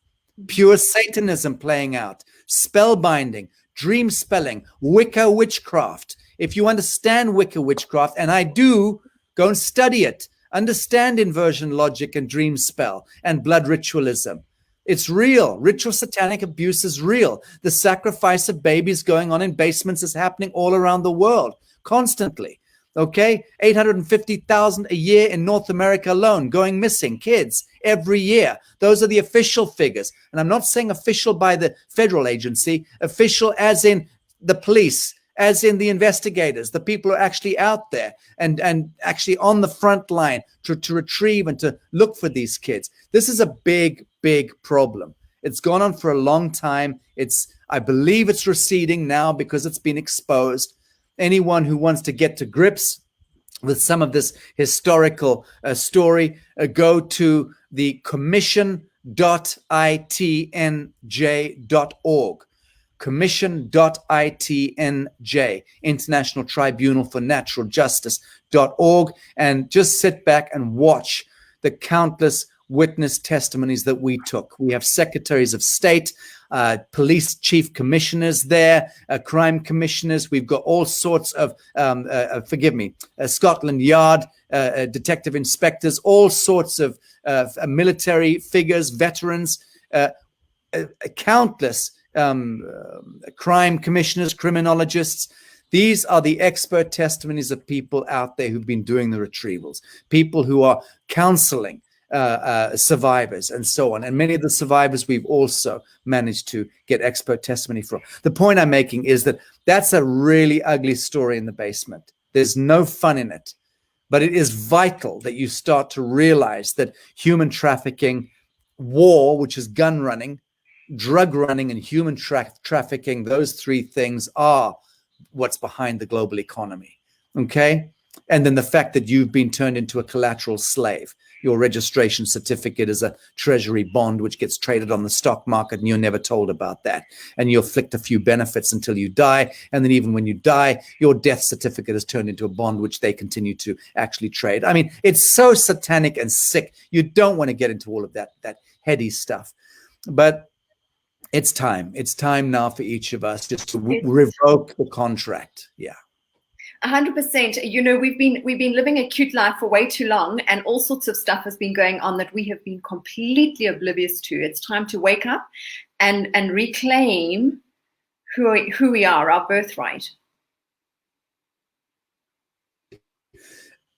Pure Satanism playing out, spellbinding, dream spelling, Wicca witchcraft. If you understand Wicca witchcraft, and I do, go and study it. Understand inversion logic and dream spell and blood ritualism. It's real. Ritual satanic abuse is real. The sacrifice of babies going on in basements is happening all around the world, constantly. Okay? 850,000 a year in North America alone going missing, kids, every year. Those are the official figures. And I'm not saying official by the federal agency, official as in the police, as in the investigators, the people who are actually out there and actually on the front line to retrieve and to look for these kids. This is a big, big problem. It's gone on for a long time. I believe it's receding now because it's been exposed. Anyone who wants to get to grips with some of this historical story, go to the commission.itnj.org. commission.itnj, International Tribunal for Natural Justice.org, and just sit back and watch the countless witness testimonies that we took. We have secretaries of state, police chief commissioners there, crime commissioners. We've got all sorts of, Scotland Yard detective inspectors, all sorts of military figures, veterans, countless crime commissioners, criminologists. These are the expert testimonies of people out there who've been doing the retrievals, people who are counseling survivors and so on. And many of the survivors we've also managed to get expert testimony from. The point I'm making is that that's a really ugly story in the basement. There's no fun in it, but it is vital that you start to realize that human trafficking, war, which is gun running, drug running, and human trafficking, those three things are what's behind the global economy. Okay? And then the fact that you've been turned into a collateral slave. Your registration certificate is a treasury bond which gets traded on the stock market, and you're never told about that. And you afflict a few benefits until you die. And then even when you die, your death certificate is turned into a bond which they continue to actually trade. I mean, it's so satanic and sick. You don't want to get into all of that heady stuff. But it's time. It's time now for each of us just to revoke the contract. Yeah. 100%. You know, we've been living a cute life for way too long, and all sorts of stuff has been going on that we have been completely oblivious to. It's time to wake up and reclaim who we are, our birthright.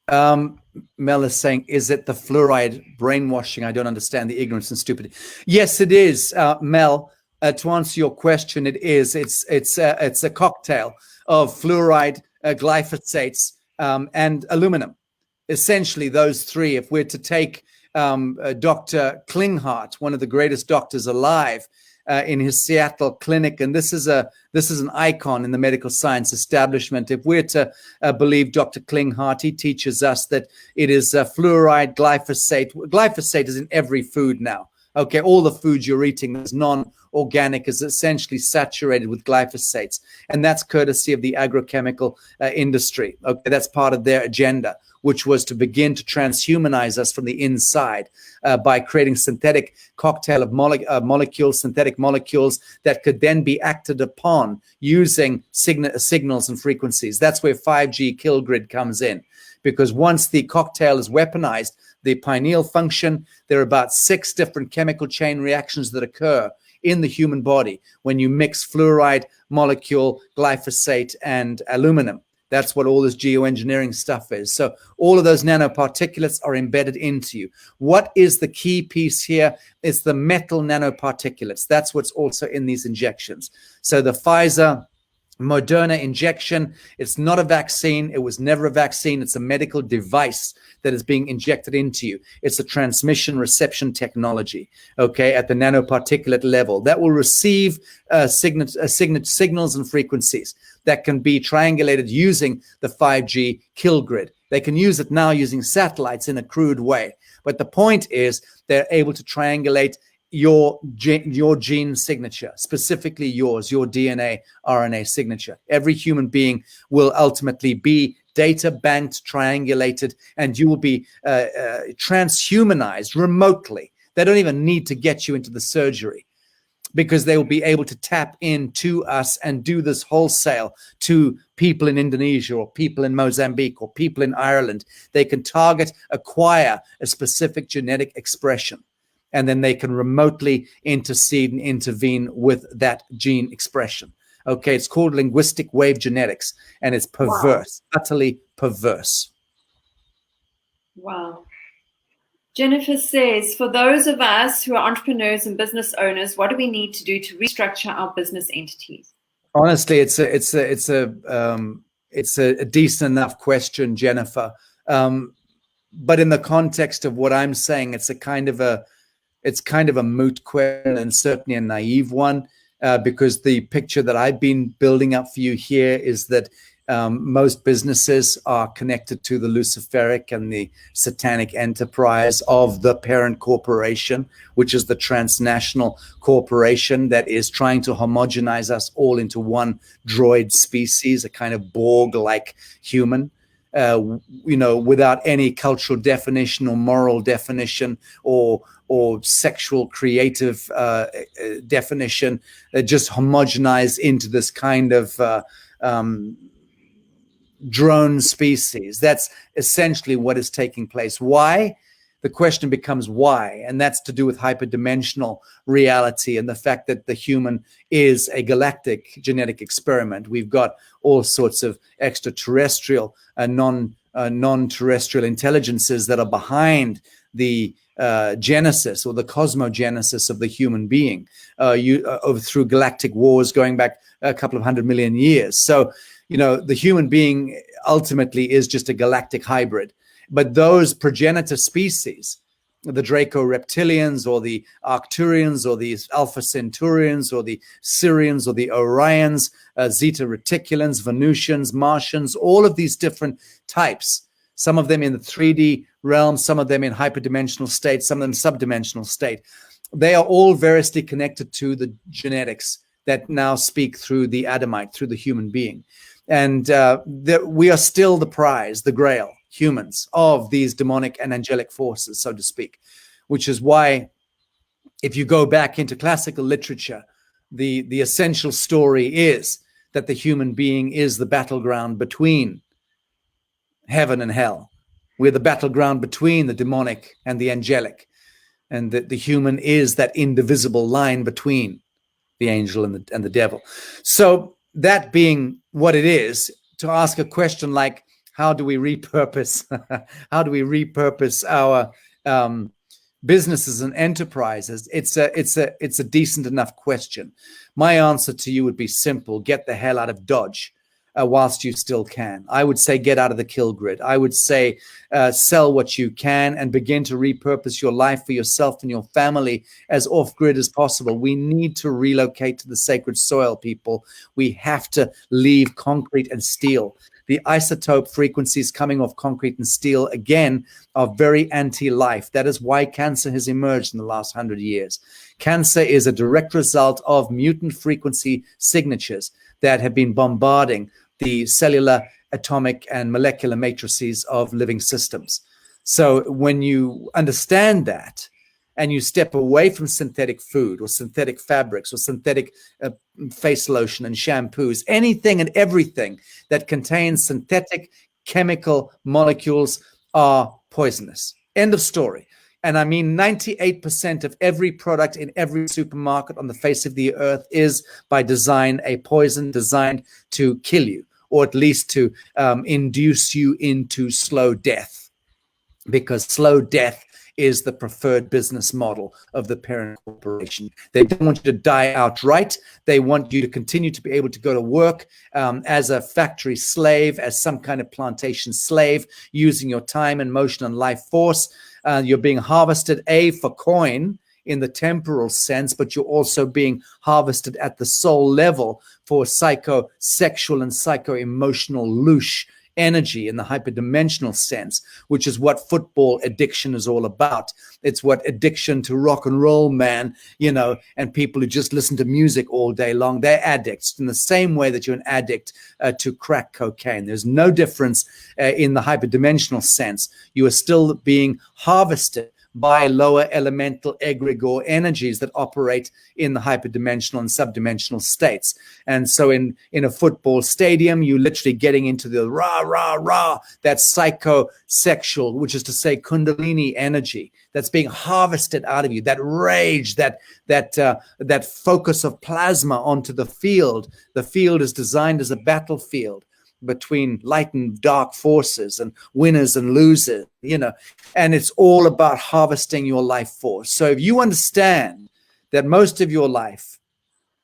Mel is saying, is it the fluoride brainwashing? I don't understand the ignorance and stupidity. Yes, it is, Mel. To answer your question, it is. It's a cocktail of fluoride, glyphosates, and aluminum. Essentially, those three. If we're to take Dr. Klinghardt, one of the greatest doctors alive, in his Seattle clinic, and this is an icon in the medical science establishment. If we're to believe Dr. Klinghardt, he teaches us that it is fluoride, glyphosate. Glyphosate is in every food now. Okay, all the foods you're eating is non-organic, is essentially saturated with glyphosates, and that's courtesy of the agrochemical industry. Okay, that's part of their agenda, which was to begin to transhumanize us from the inside by creating synthetic cocktail of molecules, synthetic molecules that could then be acted upon using signals and frequencies. That's where 5G kill grid comes in, because once the cocktail is weaponized, the pineal function, there are about 6 different chemical chain reactions that occur in the human body when you mix fluoride molecule, glyphosate, and aluminum. That's what all this geoengineering stuff is. So all of those nanoparticulates are embedded into you. What is the key piece here? It's the metal nanoparticulates. That's what's also in these injections. So the Pfizer Moderna injection, it's not a vaccine. It was never a vaccine. It's a medical device that is being injected into you. It's a transmission reception technology, okay, at the nanoparticulate level that will receive signals and frequencies that can be triangulated using the 5G kill grid. They can use it now using satellites in a crude way. But the point is they're able to triangulate your gene signature, specifically yours, your DNA, RNA signature. Every human being will ultimately be data banked, triangulated, and you will be transhumanized remotely. They don't even need to get you into the surgery, because they will be able to tap into us and do this wholesale to people in Indonesia or people in Mozambique or people in Ireland. They can target, acquire a specific genetic expression, and then they can remotely intercede and intervene with that gene expression. Okay, it's called linguistic wave genetics, and it's perverse, utterly perverse. Wow. Jennifer says, for those of us who are entrepreneurs and business owners, what do we need to do to restructure our business entities? Honestly, it's a decent enough question, Jennifer. But in the context of what I'm saying, it's kind of a moot question, and certainly a naive one, because the picture that I've been building up for you here is that most businesses are connected to the Luciferic and the satanic enterprise of the parent corporation, which is the transnational corporation that is trying to homogenize us all into one droid species, a kind of Borg-like human, without any cultural definition or moral definition or sexual creative definition, just homogenized into this kind of drone species. That's essentially what is taking place. Why? The question becomes why, and that's to do with hyperdimensional reality and the fact that the human is a galactic genetic experiment. We've got all sorts of extraterrestrial and non-terrestrial intelligences that are behind the genesis or the cosmogenesis of the human being through galactic wars going back a couple of 100 million years. So, the human being ultimately is just a galactic hybrid. But those progenitor species, the Draco reptilians or the Arcturians or the Alpha Centaurians or the Sirians or the Orions, Zeta Reticulans, Venusians, Martians, all of these different types, some of them in the 3D realm, some of them in hyperdimensional state, some of them subdimensional state. They are all variously connected to the genetics that now speak through the Adamite, through the human being. And we are still the prize, the grail, humans, of these demonic and angelic forces, so to speak, which is why if you go back into classical literature, the essential story is that the human being is the battleground between heaven and hell. We're the battleground between the demonic and the angelic, and that the human is that indivisible line between the angel and the devil. So that being what it is, to ask a question like, how do we repurpose our businesses and enterprises? It's a decent enough question. My answer to you would be simple: get the hell out of Dodge. whilst you still can. I would say get out of the kill grid. I would say sell what you can and begin to repurpose your life for yourself and your family as off-grid as possible. We need to relocate to the sacred soil, people. We have to leave concrete and steel. The isotope frequencies coming off concrete and steel, again, are very anti-life. That is why cancer has emerged in the last 100 years. Cancer is a direct result of mutant frequency signatures that have been bombarding the cellular, atomic, and molecular matrices of living systems. So when you understand that, and you step away from synthetic food or synthetic fabrics or synthetic face lotion and shampoos, anything and everything that contains synthetic chemical molecules are poisonous. End of story. And I mean 98% of every product in every supermarket on the face of the earth is by design a poison designed to kill you, or at least to induce you into slow death, because slow death is the preferred business model of the parent corporation. They don't want you to die outright. They want you to continue to be able to go to work as a factory slave, as some kind of plantation slave, using your time and motion and life force. You're being harvested, for coin in the temporal sense, but you're also being harvested at the soul level for psychosexual and psycho-emotional loosh energy in the hyperdimensional sense, which is what football addiction is all about. It's what addiction to rock and roll, man, and people who just listen to music all day long, they're addicts in the same way that you're an addict to crack cocaine. There's no difference in the hyperdimensional sense. You are still being harvested by lower elemental egregore energies that operate in the hyperdimensional and subdimensional states. And so in a football stadium, you're literally getting into the rah, rah, rah, that psychosexual, which is to say kundalini energy that's being harvested out of you, that rage, that focus of plasma onto the field. The field is designed as a battlefield between light and dark forces and winners and losers, and it's all about harvesting your life force. So if you understand that most of your life,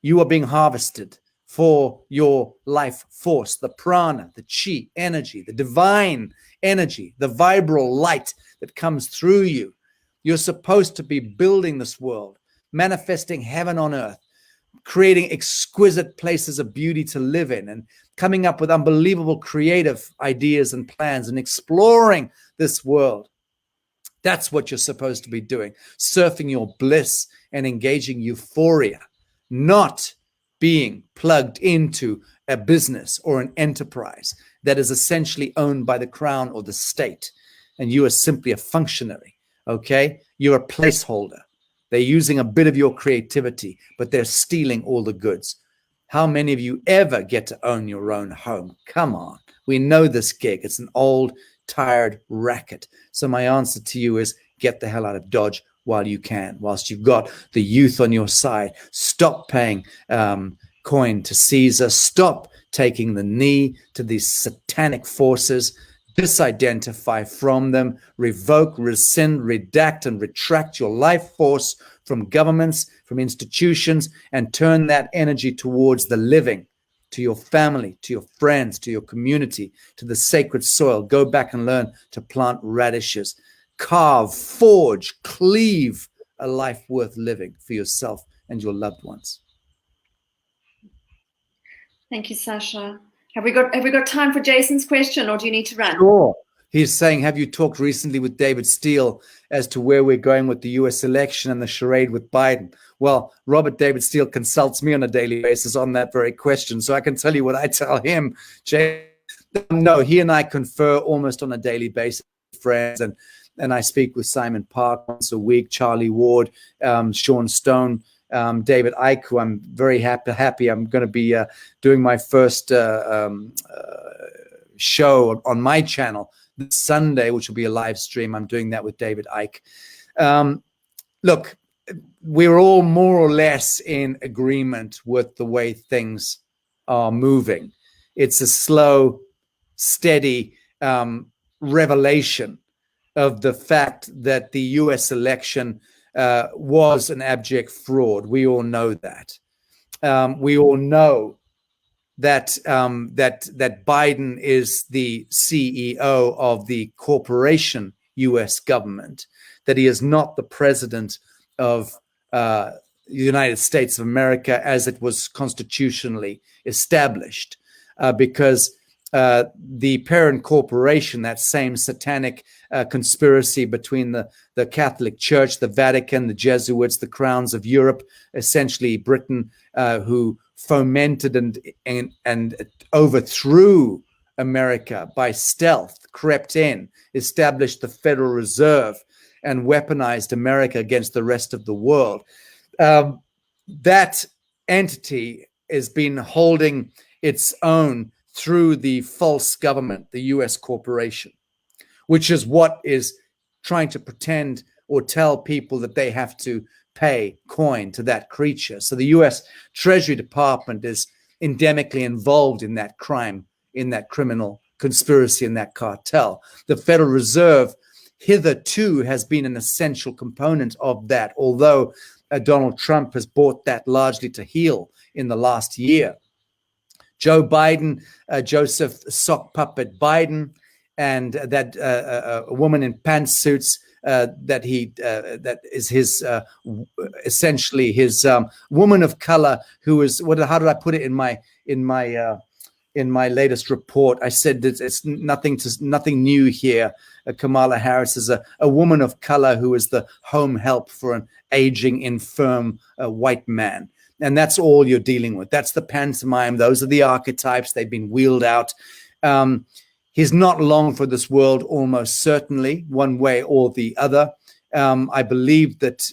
you are being harvested for your life force, the prana, the chi energy, the divine energy, the vibral light that comes through you. You're supposed to be building this world, manifesting heaven on earth, creating exquisite places of beauty to live in, and coming up with unbelievable creative ideas and plans and exploring this world. That's what you're supposed to be doing, surfing your bliss and engaging euphoria, not being plugged into a business or an enterprise that is essentially owned by the crown or the state. And you are simply a functionary, okay? You're a placeholder. They're using a bit of your creativity, but they're stealing all the goods. How many of you ever get to own your own home? Come on. We know this gig. It's an old, tired racket. So my answer to you is get the hell out of Dodge while you can, whilst you've got the youth on your side. Stop paying coin to Caesar. Stop taking the knee to these satanic forces. Disidentify from them, revoke, rescind, redact, and retract your life force from governments, from institutions, and turn that energy towards the living, to your family, to your friends, to your community, to the sacred soil. Go back and learn to plant radishes. Carve, forge, cleave a life worth living for yourself and your loved ones. Thank you, Sacha. Have we got time for Jason's question, or do you need to run? Sure. He's saying, have you talked recently with David Steele as to where we're going with the US election and the charade with Biden? Well, Robert David Steele consults me on a daily basis on that very question, so I can tell you what I tell him. No, he and I confer almost on a daily basis, friends, and I speak with Simon Park once a week, Charlie Ward, Sean Stone, David Icke, who I'm very happy. I'm going to be doing my first show on my channel this Sunday, which will be a live stream. I'm doing that with David Icke. Look, we're all more or less in agreement with the way things are moving. It's a slow, steady revelation of the fact that the US election was an abject fraud. We all know that. We all know that that Biden is the CEO of the corporation U.S. government, that he is not the president of the United States of America as it was constitutionally established, because the parent corporation, that same satanic conspiracy between the Catholic Church, the Vatican, the Jesuits, the crowns of Europe, essentially Britain, who fomented and overthrew America by stealth, crept in, established the Federal Reserve, and weaponized America against the rest of the world. That entity has been holding its own through the false government, the U.S. corporation, which is what is trying to pretend or tell people that they have to pay coin to that creature. So the U.S. Treasury Department is endemically involved in that crime, in that criminal conspiracy, in that cartel. The Federal Reserve hitherto has been an essential component of that, although Donald Trump has brought that largely to heel in the last year. Joe Biden, Joseph Sock Puppet Biden, and that a woman in pantsuits that is his essentially his woman of color, who is how did I put it in my latest report? I said that it's nothing new here. Kamala Harris is a woman of color who is the home help for an aging, infirm white man. And that's all you're dealing with. That's the pantomime. Those are the archetypes. They've been wheeled out. He's not long for this world, almost certainly, one way or the other. I believe that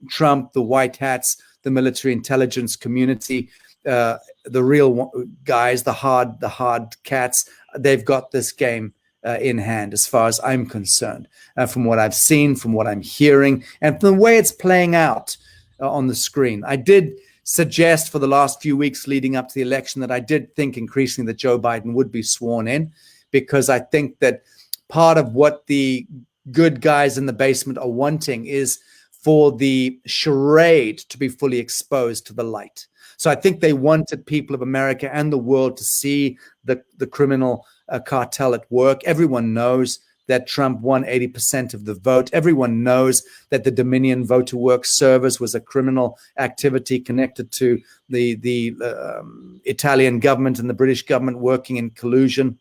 Trump, the white hats, the military intelligence community, the real guys, the hard cats, they've got this game in hand, as far as I'm concerned, from what I've seen, from what I'm hearing, and from the way it's playing out on the screen. I did suggest for the last few weeks leading up to the election that I did think increasingly that Joe Biden would be sworn in, because I think that part of what the good guys in the basement are wanting is for the charade to be fully exposed to the light. So I think they wanted people of America and the world to see the criminal cartel at work. Everyone knows that Trump won 80% of the vote. Everyone knows that the Dominion vote-to-work service was a criminal activity connected to the Italian government and the British government working in collusion,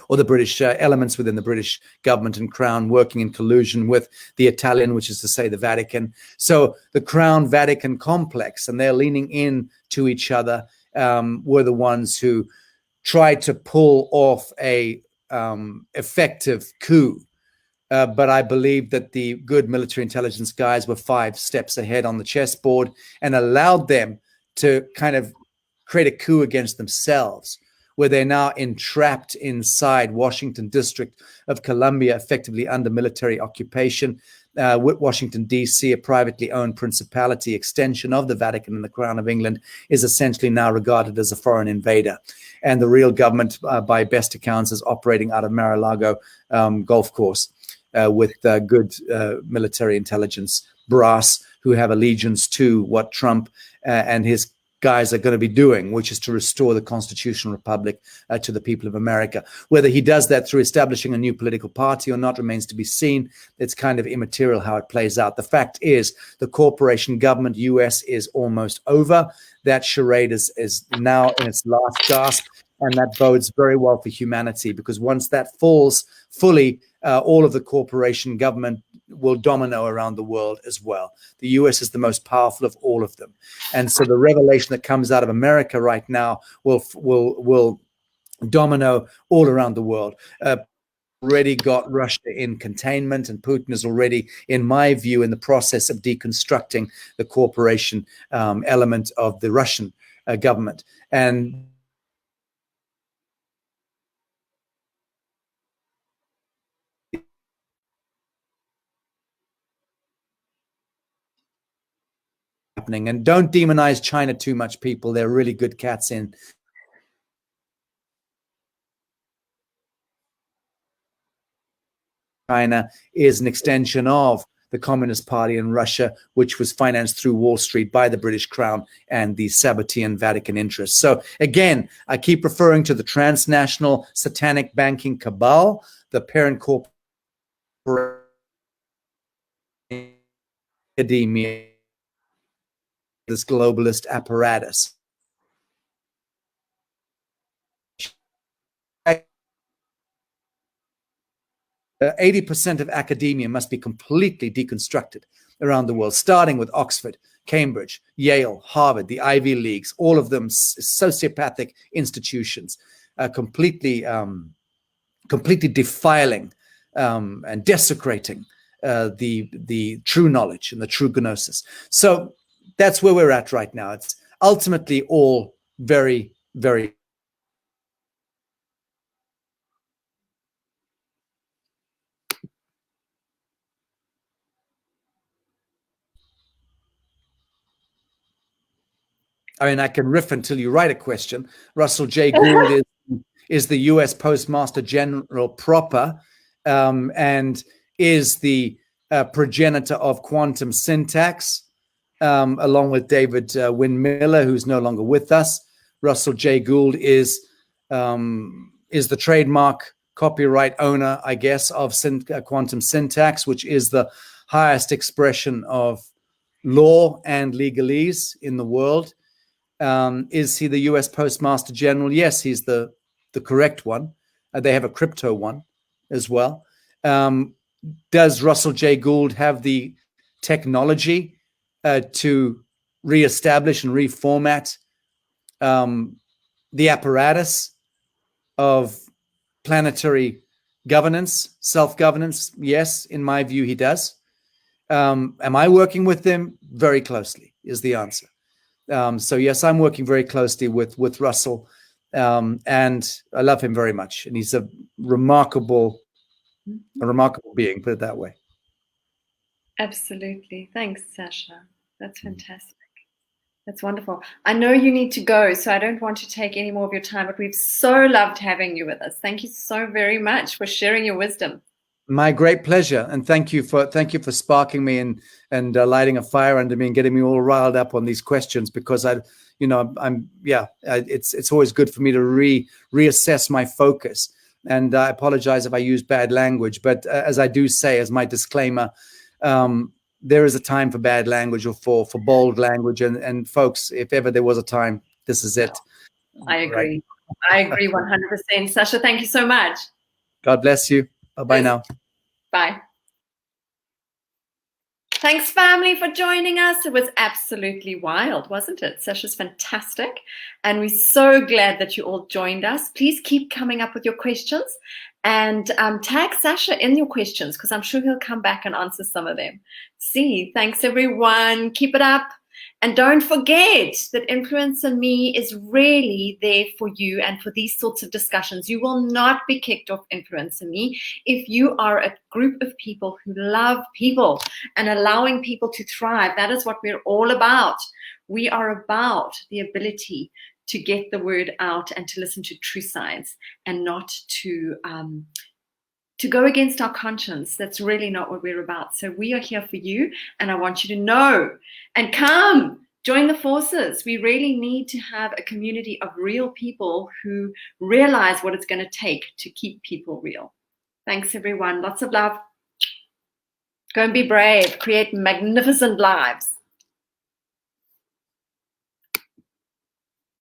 or the British elements within the British government and Crown working in collusion with the Italian, which is to say the Vatican. So the Crown-Vatican complex, and they're leaning in to each other, were the ones who tried to pull off a effective coup. But I believe that the good military intelligence guys were 5 steps ahead on the chessboard and allowed them to kind of create a coup against themselves, where they're now entrapped inside Washington District of Columbia, effectively under military occupation. Washington, D.C., a privately owned principality extension of the Vatican and the Crown of England, is essentially now regarded as a foreign invader. And the real government, by best accounts, is operating out of Mar-a-Lago golf course with good military intelligence brass who have allegiance to what Trump and his guys are going to be doing, which is to restore the constitutional republic to the people of America. Whether he does that through establishing a new political party or not remains to be seen. It's kind of immaterial how it plays out. The fact is the corporation government US is almost over. That charade is now in its last gasp, and that bodes very well for humanity, because once that falls fully, all of the corporation government will domino around the world as well. The US is the most powerful of all of them. And so the revelation that comes out of America right now will domino all around the world. Already got Russia in containment, and Putin is already, in my view, in the process of deconstructing the corporation element of the Russian government. And happening. And don't demonize China too much, people. They're really good cats in. China is an extension of the Communist Party in Russia, which was financed through Wall Street by the British Crown and the Sabbatean Vatican interests. So again, I keep referring to the transnational satanic banking cabal, the parent corporation, academia, this globalist apparatus. 80% of academia must be completely deconstructed around the world, starting with Oxford, Cambridge, Yale, Harvard, the Ivy Leagues, all of them sociopathic institutions, completely defiling and desecrating the true knowledge and the true gnosis. So that's where we're at right now. It's ultimately all very, very. I mean, I can riff until you write a question. Russell J. Gould is the U.S. Postmaster General proper, and is the progenitor of quantum syntax, along with David Wynn Miller, who's no longer with us. Russell J. Gould is the trademark copyright owner, I guess, of quantum syntax, which is the highest expression of law and legalese in the world. Is he the U.S. Postmaster General? Yes, he's the correct one. They have a crypto one as well. Does Russell J. Gould have the technology to reestablish and reformat the apparatus of planetary governance, self-governance? Yes, in my view, he does. Am I working with him? Very closely is the answer. So yes, I'm working very closely with Russell, and I love him very much. And he's a remarkable being, put it that way. Absolutely. Thanks, Sacha. That's fantastic. That's wonderful. I know you need to go, so I don't want to take any more of your time, but we've so loved having you with us. Thank you so very much for sharing your wisdom. My great pleasure, and thank you for sparking me and lighting a fire under me and getting me all riled up on these questions, because it's always good for me to reassess my focus. And I apologize if I use bad language, but as I do say, as my disclaimer, there is a time for bad language or for bold language, and folks, if ever there was a time, this is it. I agree. Right? I agree 100%. Sacha, thank you so much. God bless you. Bye now. Bye. Thanks, family, for joining us. It was absolutely wild, wasn't it? Sacha's fantastic. And we're so glad that you all joined us. Please keep coming up with your questions, and tag Sacha in your questions, because I'm sure he'll come back and answer some of them. Thanks, everyone. Keep it up. And don't forget that Influencer Me is really there for you and for these sorts of discussions. You will not be kicked off Influencer Me if you are a group of people who love people and allowing people to thrive. That is what we're all about. We are about the ability to get the word out and to listen to true science, and not to go against our conscience. That's really not what we're about. So we are here for you, and I want you to know, and come join the forces. We really need to have a community of real people who realize what it's going to take to keep people real. Thanks, everyone. Lots of love. Go and be brave. Create magnificent lives.